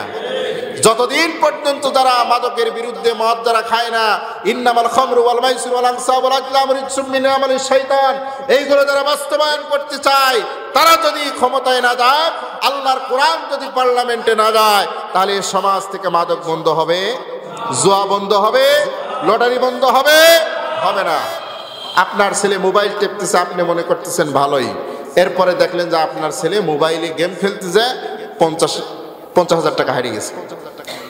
যতদিন পর্যন্ত যারা মাদকের বিরুদ্ধে মদ যারা খায় না, ইন্নামাল খামরু ওয়াল মাইসির ওয়াল আনসাব ওয়াল আজলাম রিজসুম মিন আমালিশ শাইতান, এইগুলো যারা বাস্তবায়ন করতে চায়, তারা যদি ক্ষমতায় না যায়, আল্লাহর কোরআন যদি পার্লামেন্টে না যায়, তাহলে সমাজ থেকে মাদক বন্ধ হবে, জুয়া বন্ধ হবে, লটারি বন্ধ হবে না। আপনার ছেলে মোবাইল টেপতেছে, আপনি মনে করতেছেন ভালোই, এরপরে দেখলেন যে আপনার ছেলে মোবাইলে গেম খেলতে যায় 50,000 টাকা হারিয়ে গেছে,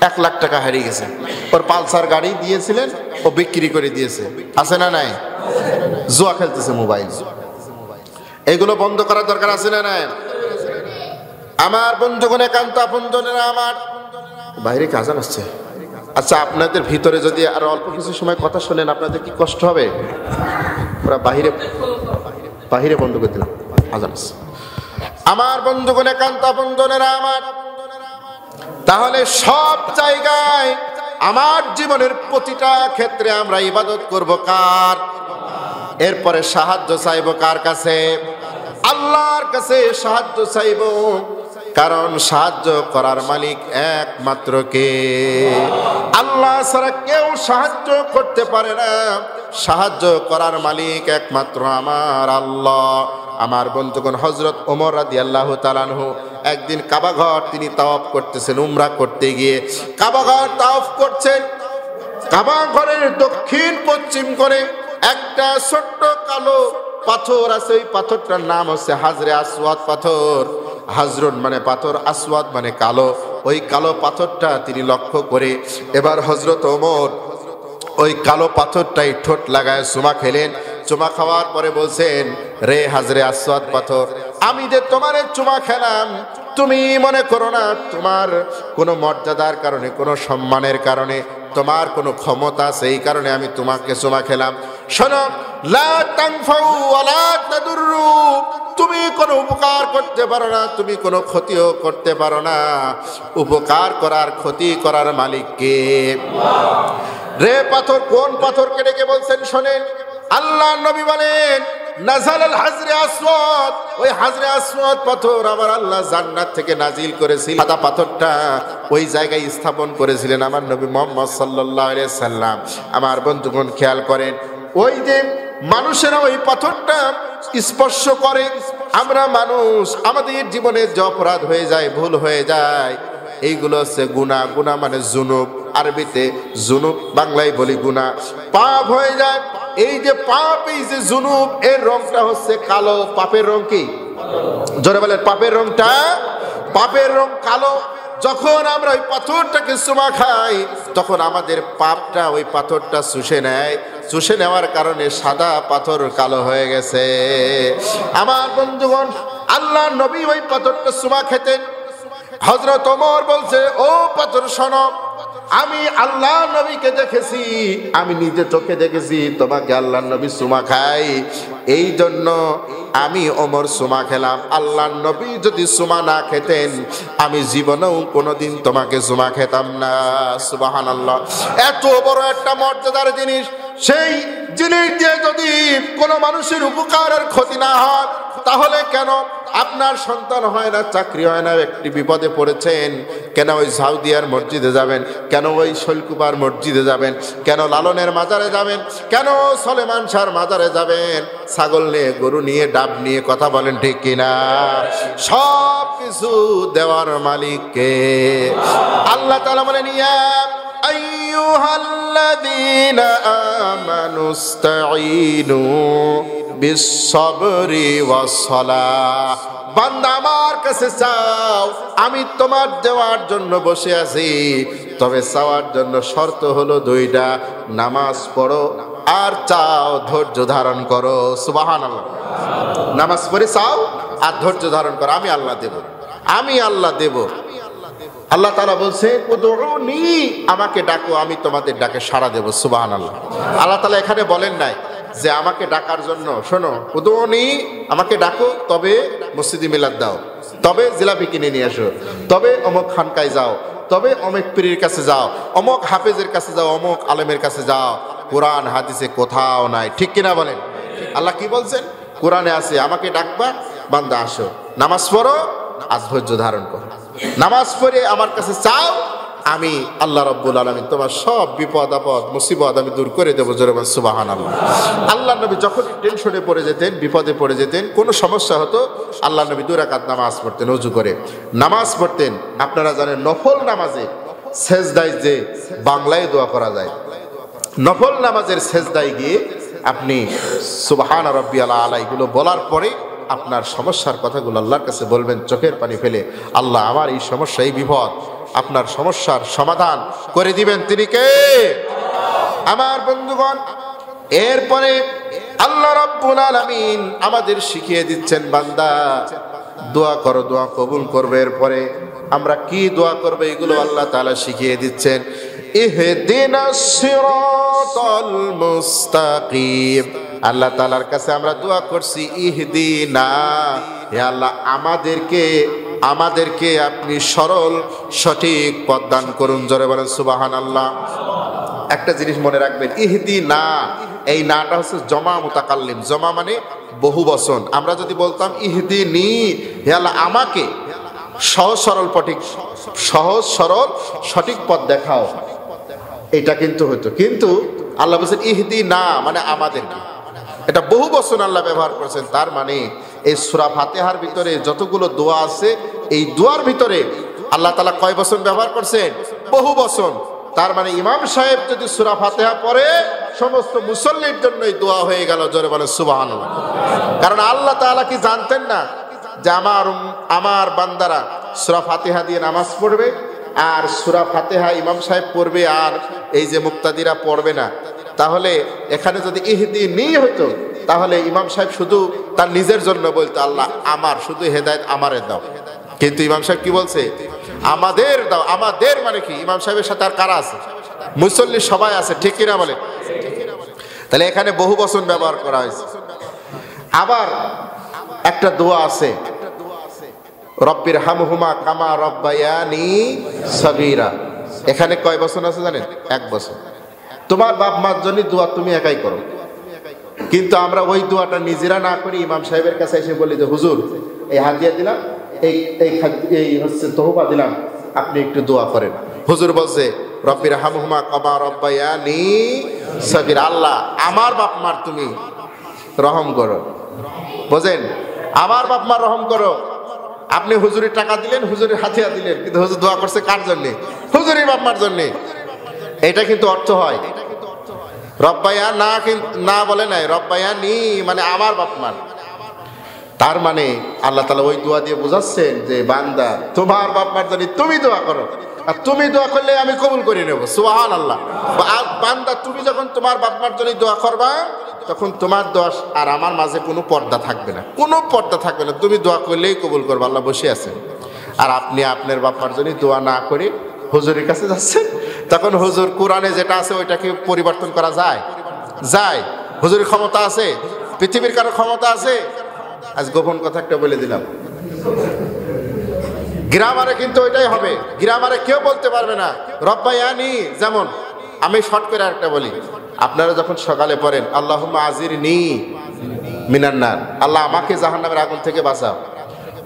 1 লাখ টাকা হারিয়ে গেছে। ওর পালসার গাড়ি দিয়েছিলেন, ও বিক্রি করে দিয়েছে, আছে না নাই? জুয়া খেলতেছে মোবাইল। এগুলো বন্ধ করার দরকার আছে না নাই? আমার বন্ধুগণ, একান্ত আপনজনেরা আমার, বাইরে কি আজান আসছে? আচ্ছা, আপনাদের ভিতরে যদি আর অল্প কিছু সময় কথা শোনেন, আপনাদের কি কষ্ট হবে? ওরা বাহিরে বন্ধ করে দিলাম, আজান আসছে। আমার বন্ধুগণ, একান্ত আপনজনেরা আমার, তাহলে সব জায়গায় আমার জীবনের প্রতিটা ক্ষেত্রে আমরা ইবাদত করব কার? এরপরে সাহায্য চাইব কার কাছে? আল্লাহর কাছে সাহায্য চাইব, কারণ সাহায্য করার মালিক একমাত্র কে? আল্লাহ ছাড়া কেউ সাহায্য করতে পারে না। সাহায্য করার মালিক একমাত্র আমার আল্লাহ। আমার বন্ধুগণ, হযরত ওমর রাদিয়াল্লাহু তাআলা আনহু একদিন কাবা ঘর তিনি তাওয়াফ করতেছেন, উমরা করতে গিয়ে কাবা ঘর তাওয়াফ করছেন। কাবা ঘরের দক্ষিণ পশ্চিম কোণে একটা ছোট্ট কালো পাথর আছে, ওই পাথরটার নাম হচ্ছে হাজরে আসওয়াদ পাথর। হাজরুন মানে পাথর, আসওয়াদ মানে কালো। ওই কালো পাথরটা তিনি লক্ষ্য করে এবার হযরত ওমর ওই কালো পাথরটাই ঠোঁট লাগায় চুমা খেলেন। চুমা খাওয়ার পরে বলছেন, রে হাজরে আসওয়াদ পাথর, আমি যে তোমারে চুমা খেলাম, তুমি মনে করো না তোমার কোনো মর্যাদার কারণে, কোনো সম্মানের কারণে, তোমার কোনো ক্ষমতা আছে এই কারণে আমি তোমাকে চুমা খেলাম। শোনো, লা তানফাউ ওয়ালা তাদুররু, তুমি কোনো উপকার করতে পারো না, তুমি কোনো ক্ষতিও করতে পারো না। উপকার করার ক্ষতি করার মালিক কে? রে পাথর, কোন পাথরকে ডেকে বলছেন শোনেন। আল্লাহ নবী বলেন নাযালাল হাজরে আসওয়াদ, ওই হাজরে আসওয়াদ পাথর আমার আল্লাহ জান্নাত থেকে নাজিল করেছিলেন। সাদা পাথরটা ওই জায়গায় স্থাপন করেছিলেন আমার নবী মুহাম্মদ সাল্লাল্লাহু আলাইহি সাল্লাম। আমার বন্ধুগণ খেয়াল করেন, ওই যে মানুষেরা ওই পাথরটা স্পর্শ করে, আমরা মানুষ আমাদের জীবনে যে অপরাধ হয়ে যায়, ভুল হয়ে যায়, এইগুলো হচ্ছে গুনাহ। গুনাহ মানে জুনুব, আরবিতে জুনুব, বাংলায় বলি গুনাহ। পাপ হয়ে যায়, এই যে পাপ, এই যে জুনুব, এর রংটা হচ্ছে কালো। পাপের রং কি? জোরে বলেন, পাপের রংটা, পাপের রং কালো। যখন আমরা ওই পাথরটাকে চুমা খাই, তখন আমাদের পাপটা ওই পাথরটা চুষে নেয়। চুষে নেওয়ার কারণে সাদা পাথর কালো হয়ে গেছে। আমার বন্ধুগণ, আল্লাহ নবী ওই পাথরটা চুমা খেতেন। হযরত ওমর বলছে, ও পাথর শোনো, আমি আল্লাহ নবীকে দেখেছি, আমি নিজে চোখে দেখেছি তোমাকে আল্লাহ নবী চুমা খাই, এই জন্য আমি ওমর চুমা খেলাম। আল্লাহ নবী যদি চুমা না খেতেন, আমি জীবনেও কোনোদিন তোমাকে চুমা খেতাম না। সুবহানাল্লাহ। এত বড় একটা মর্যাদার জিনিস, সেই জিনিস দিয়ে যদি কোনো মানুষের উপকারের ক্ষতি না হয়, তাহলে কেন আপনার সন্তান হয় না, চাকরি হয় না, একটি বিপদে পড়েছেন, কেন ওই সাউদিয়ার মসজিদে যাবেন? কেন ওই শৈলকুপার মসজিদে যাবেন? কেন লালনের মাজারে যাবেন? কেন সলেমান শাহর মাজারে যাবেন? ছাগল নিয়ে, গরু নিয়ে, ডাব নিয়ে, কথা বলেন ঠিক কিনা? সব কিছু দেওয়ার মালিককে আল্লাহ তাআলা বলেন, ইয়া আইয়ুহাল্লাযীনা আমানুস্তাঈনু বিস-সাবরি ওয়াস-সালাহ। বান্দা আমার কাছে চাও, আমি তোমার দেওয়ার জন্য বসে আছি, তবে চাওয়ার জন্য শর্ত হলো দুইটা, নামাজ পড়ো আর চাও, ধৈর্য ধারণ করো। সুবহানাল্লাহ। নামাজ পড়ে চাও আর ধৈর্য ধারণ করো, আমি আল্লাহ দেব, আমি আল্লাহ দেব। আল্লাহ তাআলা বলছে, উদউনি, আমাকে ডাকো, আমি তোমাদের ডাকে সাড়া দেব। সুবহানাল্লাহ। আল্লাহ তাআলা এখানে বলেন নাই যে আমাকে ডাকার জন্য, শোনো, উদউনি, আমাকে ডাকো, তবে মসজিদে মিলাদ দাও, তবে জিলাপি কিনে নিয়ে আসো, তবে অমুক খানকায় যাও, তবে অমুক পীরের কাছে যাও, অমুক হাফেজের কাছে যাও, অমুক আলেমের কাছে যাও। কোরআন হাদিসে কোথাও নাই, ঠিক কিনা বলেন? আল্লাহ কি বলছেন? কোরআনে আছে, আমাকে ডাকবা, বান্দা আসো, নামাজ পড়ো আর ধৈর্য ধারণ করো, নামাজ পড়ে আমার কাছে চাও, আমি আল্লাহ রাব্বুল আলামিন তোমার সব বিপদ আপদ মুসিবত আমি দূর করে দেবো। জোরে বলেন সুবহানাল্লাহ। আল্লাহ নবী যখন টেনশনে পড়ে যেতেন, বিপদে পড়ে যেতেন, কোনো সমস্যা হতো, আল্লাহ নবী 2 রাকাত নামাজ পড়তেন, ওযু করে নামাজ পড়তেন। আপনারা জানেন নফল নামাজে সেজদায় যে বাংলায় দোয়া করা যায়, নফল নামাজের সেজদায় গিয়ে আপনি সুবহান রাব্বিয়াল আলা এগুলো বলার পরে আপনার সমস্যার কথাগুলো আল্লাহর কাছে বলবেন, চোখের পানি ফেলে, আল্লাহ আমার এই সমস্যা, এই বিপদ, আপনার সমস্যার সমাধান করে দিবেন। তিনি কে? আমার বন্ধুগণ, এরপরে আল্লাহ রাব্বুল আলামিন আমাদের শিখিয়ে দিচ্ছেন, বান্দা দোয়া করো, দোয়া কবুল করবে। এরপরে আমরা কি দোয়া করব এগুলো আল্লাহ তাআলা শিখিয়ে দিচ্ছেন। ইহদিনাস সিরাতাল মুস্তাকিম। আল্লাহ তাআলার কাছে আমরা দোয়া করছি, ইহদিনা, হে আল্লাহ আমাদেরকে আপনি সরল সঠিক পথ দান করুন। জোরে বলেন সুবহানাল্লাহ। একটা জিনিস মনে রাখবেন, ইহদিনা, এই নাটা হচ্ছে জমা মুতাকাল্লিম। জমা মানে বহু বচন। আমরা যদি বলতাম ইহদিনি, হে আল্লাহ আমাকে সহজ সরল সঠিক পথ দেখাও, এটা কিন্তু হতো। কিন্তু আল্লাহ বলছেন ইহদিনা, মানে আমাদেরকে। এটা বহু বচন আল্লাহ ব্যবহার করেছেন। তার মানে এই সূরা ফাতিহার ভিতরে যতগুলো দোয়া আছে, এই দোয়ার ভিতরে আল্লাহ তাআলা কয় বচন ব্যবহার করছেন? বহু বচন। তার মানে ইমাম সাহেব যদি সূরা ফাতিহা পড়ে, সমস্ত মুসল্লির জন্য এই দোয়া হয়ে গেল। জোরে বলেন সুবহানাল্লাহ। কারণ আল্লাহ তাআলা কি জানতেন না যে আমার বান্দারা সূরা ফাতিহা দিয়ে নামাজ পড়বে, আর সূরা ফাতিহা ইমাম সাহেব পড়বে, আর এই যে মুক্তাদিরা পড়বে না? তাহলে এখানে যদি ইহদিনি হতো, তাহলে ইমাম সাহেব শুধু তার নিজের জন্য বলতো আল্লাহ আমার শুধু হেদায়েত আমারে দাও, কিন্তু ইমাম সাহেব কি বলছে আমাদের দাও। আমাদের মানে কি? ইমাম সাহেবের সাথে আর কারা আছে? মুসল্লি সবাই আছে, ঠিক কিনা বলে? তাহলে এখানে বহু বচন ব্যবহার করা হয়েছে। আবার একটা দোয়া আছে, রব্বির হামহুমা কামা রব্বায়ানি সগীরা। এখানে কয় বচন আছে জানেন? এক বচন। তোমার বাপ মার জন্য দোয়া তুমি একাই করো, কিন্তু আমরা ওই দোয়াটা নিজেরা না করি ইমাম সাহেবের কাছে এসে বলি যে হুজুর এই হাদিয়া দিলাম, এই হচ্ছে তহবা দিলাম, আপনি একটু দোয়া করেন। হুজুর বলছে রব্বির হামহুমা কামা রব্বায়ানি সগীরা, আল্লাহ আমার বাপ মার তুমি রহম করো। বুঝেন? আমার বাপ মার রহম করো। আপনি হুজুরের টাকা দিলেন, হুজুরের হাতিয়া দিলেন, কিন্তু হুজুর দোয়া করছে কার জন্য? হুজুরের বাপ মার জন্য। এটা কিন্তু অর্থ হয় রব্বায়া না, না বলে নাই, রব্বায়া নি মানে আমার বাপ মার। তার মানে আল্লাহ তাআলা ওই দোয়া দিয়ে বোঝাচ্ছেন যে বান্দা তোমার বাপ মার জন্য তুমি দোয়া করো, আর তুমি দোয়া করলে আমি কবুল করে নেব। সুবহানাল্লাহ। বান্দা তুমি যখন তোমার বাপ মার জন্য দোয়া করবা, তখন তোমার দোয়া আর আমার মাঝে কোনো পর্দা থাকবে না, কোনো পর্দা থাকবে না। তুমি দোয়া করলেই কবুল করবে, আল্লাহ বসে আছেন। আর আপনি আপনার বাপ মার জন্য দোয়া না করে হুজুরের কাছে যাচ্ছেন, তখন হুজুর কোরআনে যেটা আছে ওইটাকে পরিবর্তন করা যায়? যায়? হুজুরের ক্ষমতা আছে? পৃথিবীর কারো ক্ষমতা আছে? আজ গোপন কথা একটা বলে দিলাম, গ্রামারে কিন্তু ওইটাই হবে। গ্রামারে কেউ বলতে পারবে না রব্বায়ানি। যেমন আমি শর্ট করে একটা বলি, আপনারা যখন সকালে পড়েন আল্লাহুম্মা আজিরনি মিনান নার, আল্লাহ আমাকে জাহান্নামের আগুন থেকে বাঁচাও,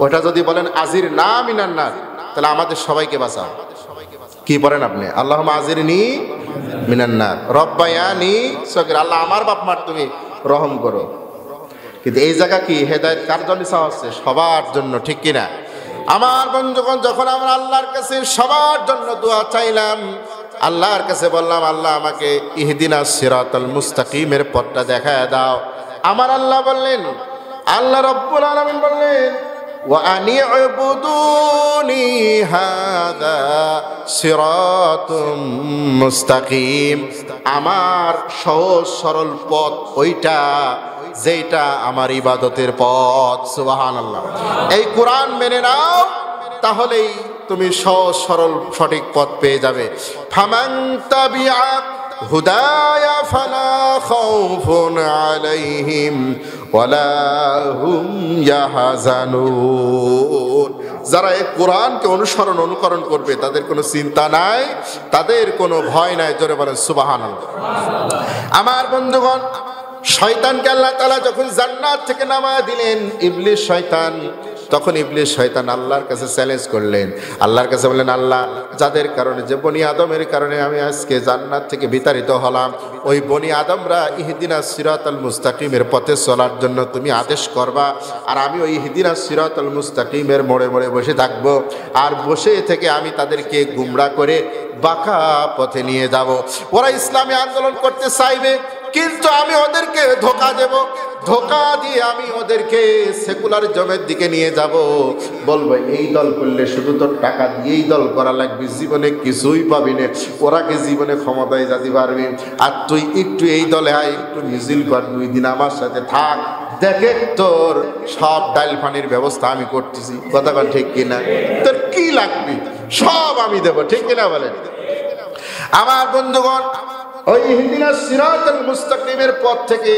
ওটা যদি বলেন আজির না মিনান নার, তাহলে আমাদের সবাইকে বাঁচাও। কি পড়েন আপনি? আল্লাহুম্মা আজিরনি মিনান নার রব্বায়ানি সগীরা, আল্লাহ আমার বাপ মার তুমি রহম করো। কিন্তু এই জায়গা কি হেদায়েত কার জন্য চাওয়া হচ্ছে? সবার জন্য, ঠিক কিনা? আমার বন্ধুগণ, যখন আমরা আল্লাহর কাছে সবার জন্য দোয়া চাইলাম, আল্লাহর কাছে বললাম আল্লাহ আমাকে ইহদিনাস সিরাতাল মুস্তাকিমের পথটা দেখায় দাও, আমার আল্লাহ বললেন, আল্লাহ রাব্বুল আলামিন বললেন ওয়া আনি'বুদুনি হাযা সিরাতুম মুস্তাকিম, আমার সহজ সরল পথ ওইটা যেটা আমার ইবাদতের পথ। সুবহানাল্লাহ। এই কোরআন মেনে নাও, তাহলেই তুমি সহজ সরল সঠিক পথ পেয়ে যাবে। ফামান তাবিআ হুদায়া ফালা খাউফুন আলাইহিম ওয়ালা হুম ইয়াহজানুন। যারা এই কোরআনকে অনুকরণ করবে তাদের কোনো চিন্তা নাই, তাদের কোনো ভয় নাই। জোরে বলেন সুবহানাল্লাহ। আমার বন্ধুগণ, শয়তানকে আল্লাহ তাআলা যখন জান্নাত থেকে নামায় দিলেন, ইবলিস শয়তান, তখন ইবলিস শয়তান আল্লাহর কাছে চ্যালেঞ্জ করলেন। আল্লাহর কাছে বললেন, আল্লাহ যাদের কারণে, যে বনি আদমের কারণে আমি আজকে জান্নাত থেকে বিতাড়িত হলাম, ওই বনি আদমরা ইহদিনাস সিরাতাল মুস্তাকিমের পথে চলার জন্য তুমি আদেশ করবা, আর আমি ওই ইহদিনাস সিরাতাল মুস্তাকিমের মোড়ে মোড়ে বসে থাকবো, আর বসে থেকে আমি তাদেরকে গুমরা করে বাঁকা পথে নিয়ে যাব। ওরা ইসলামী আন্দোলন করতে চাইবে, কিন্তু আমি ওদেরকে ধোঁকা দেব, ধোঁকা দিয়ে আমি ওদেরকে সেকুলারিজমের দিকে নিয়ে যাব। বলবো এই দল করলে শুধু তোর টাকা দিয়েই দল করা লাগবে, জীবনে কিছুই পাবি না, ওরা কি জীবনে ক্ষমতায় যেতে পারবি, আর তুই একটু এই দলে আয়, একটু মিছিল কর, 2 দিন আমার সাথে থাক, দেখে তোর সব ডাইল পানির ব্যবস্থা আমি করতেছি। কথা বল ঠিক কিনা? তোর কি লাগবে সব আমি দেবো, ঠিক কিনা বলেন? আমার বন্ধুগণ, ওই ইহদিনাস সিরাতাল মুস্তাকিমের পথ থেকে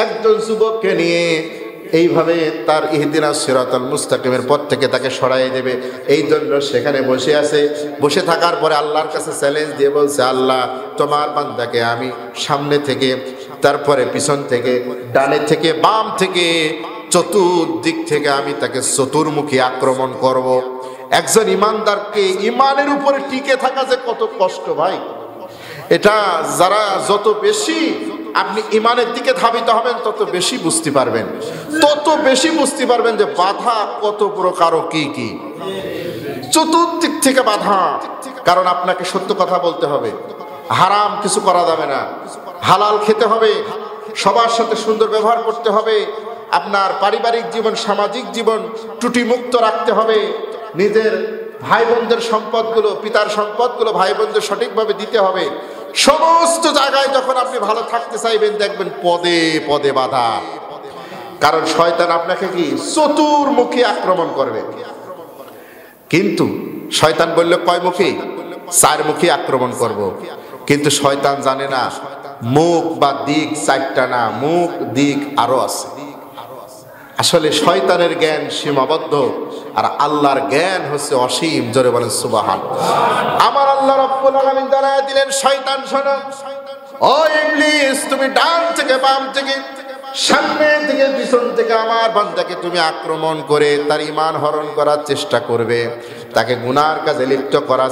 একজন যুবককে নিয়ে এইভাবে তার ইহদিনাস সিরাতাল মুস্তাকিমের পথ থেকে তাকে সরাই দেবে, এই জন্য সেখানে বসে আছে। বসে থাকার পরে আল্লাহর কাছে চ্যালেঞ্জ দিয়ে বলছে, আল্লাহ তোমার বান্দাকে আমি সামনে থেকে, তারপরে পিছন থেকে, ডানে থেকে, বাম থেকে, চতুর্দিক থেকে আমি তাকে চতুর্মুখী আক্রমণ করব। একজন ইমানদারকে ইমানের উপরে টিকে থাকা যে কত কষ্ট ভাই, এটা যারা যত বেশি আপনি ইমানের দিকে ধাবিত হবেন তত বেশি বুঝতে পারবেন, তত বেশি বুঝতে পারবেন যে বাধা কত প্রকার ও কি কি, চতুর্দিক থেকে বাধা। কারণ আপনাকে সত্য কথা বলতে হবে, হারাম কিছু করা যাবে না, হালাল খেতে হবে, সবার সাথে সুন্দর ব্যবহার করতে হবে, আপনার পারিবারিক জীবন, সামাজিক জীবন ত্রুটি মুক্ত রাখতে হবে, নিজের ভাই বোনদের সম্পদগুলো, পিতার সম্পদগুলো ভাই বোনদের সঠিকভাবে দিতে হবে। সমস্ত জায়গায় যখন আপনি ভালো থাকতে চাইবেন, দেখবেন পদে পদে বাধা। কারণ শয়তান আপনাকে কি চতুর্মুখী আক্রমণ করবে। কিন্তু শয়তান বলল কয়মুখী? চারমুখী আক্রমণ করব। কিন্তু শয়তান জানে না মুখ বা দিক চারটা না, মুখ দিক আরো আছে। আসলে শয়তানের জ্ঞান সীমাবদ্ধ আর আল্লাহর জ্ঞান হচ্ছে অসীম। জোরে বলেন সুবহানাল্লাহ। আমার আল্লাহ রাব্বুল আলামিন জানায় দিলেন, শয়তান শোনো, ও ইবলিস, তুমি ডান থেকে বাম থেকে সামনে থেকে পিছন থেকে আমার বান্দাকে তুমি আক্রমণ করে তার ঈমান হরণ করার চেষ্টা করবে, তাকে গুনার কাজে লিপ্ত করার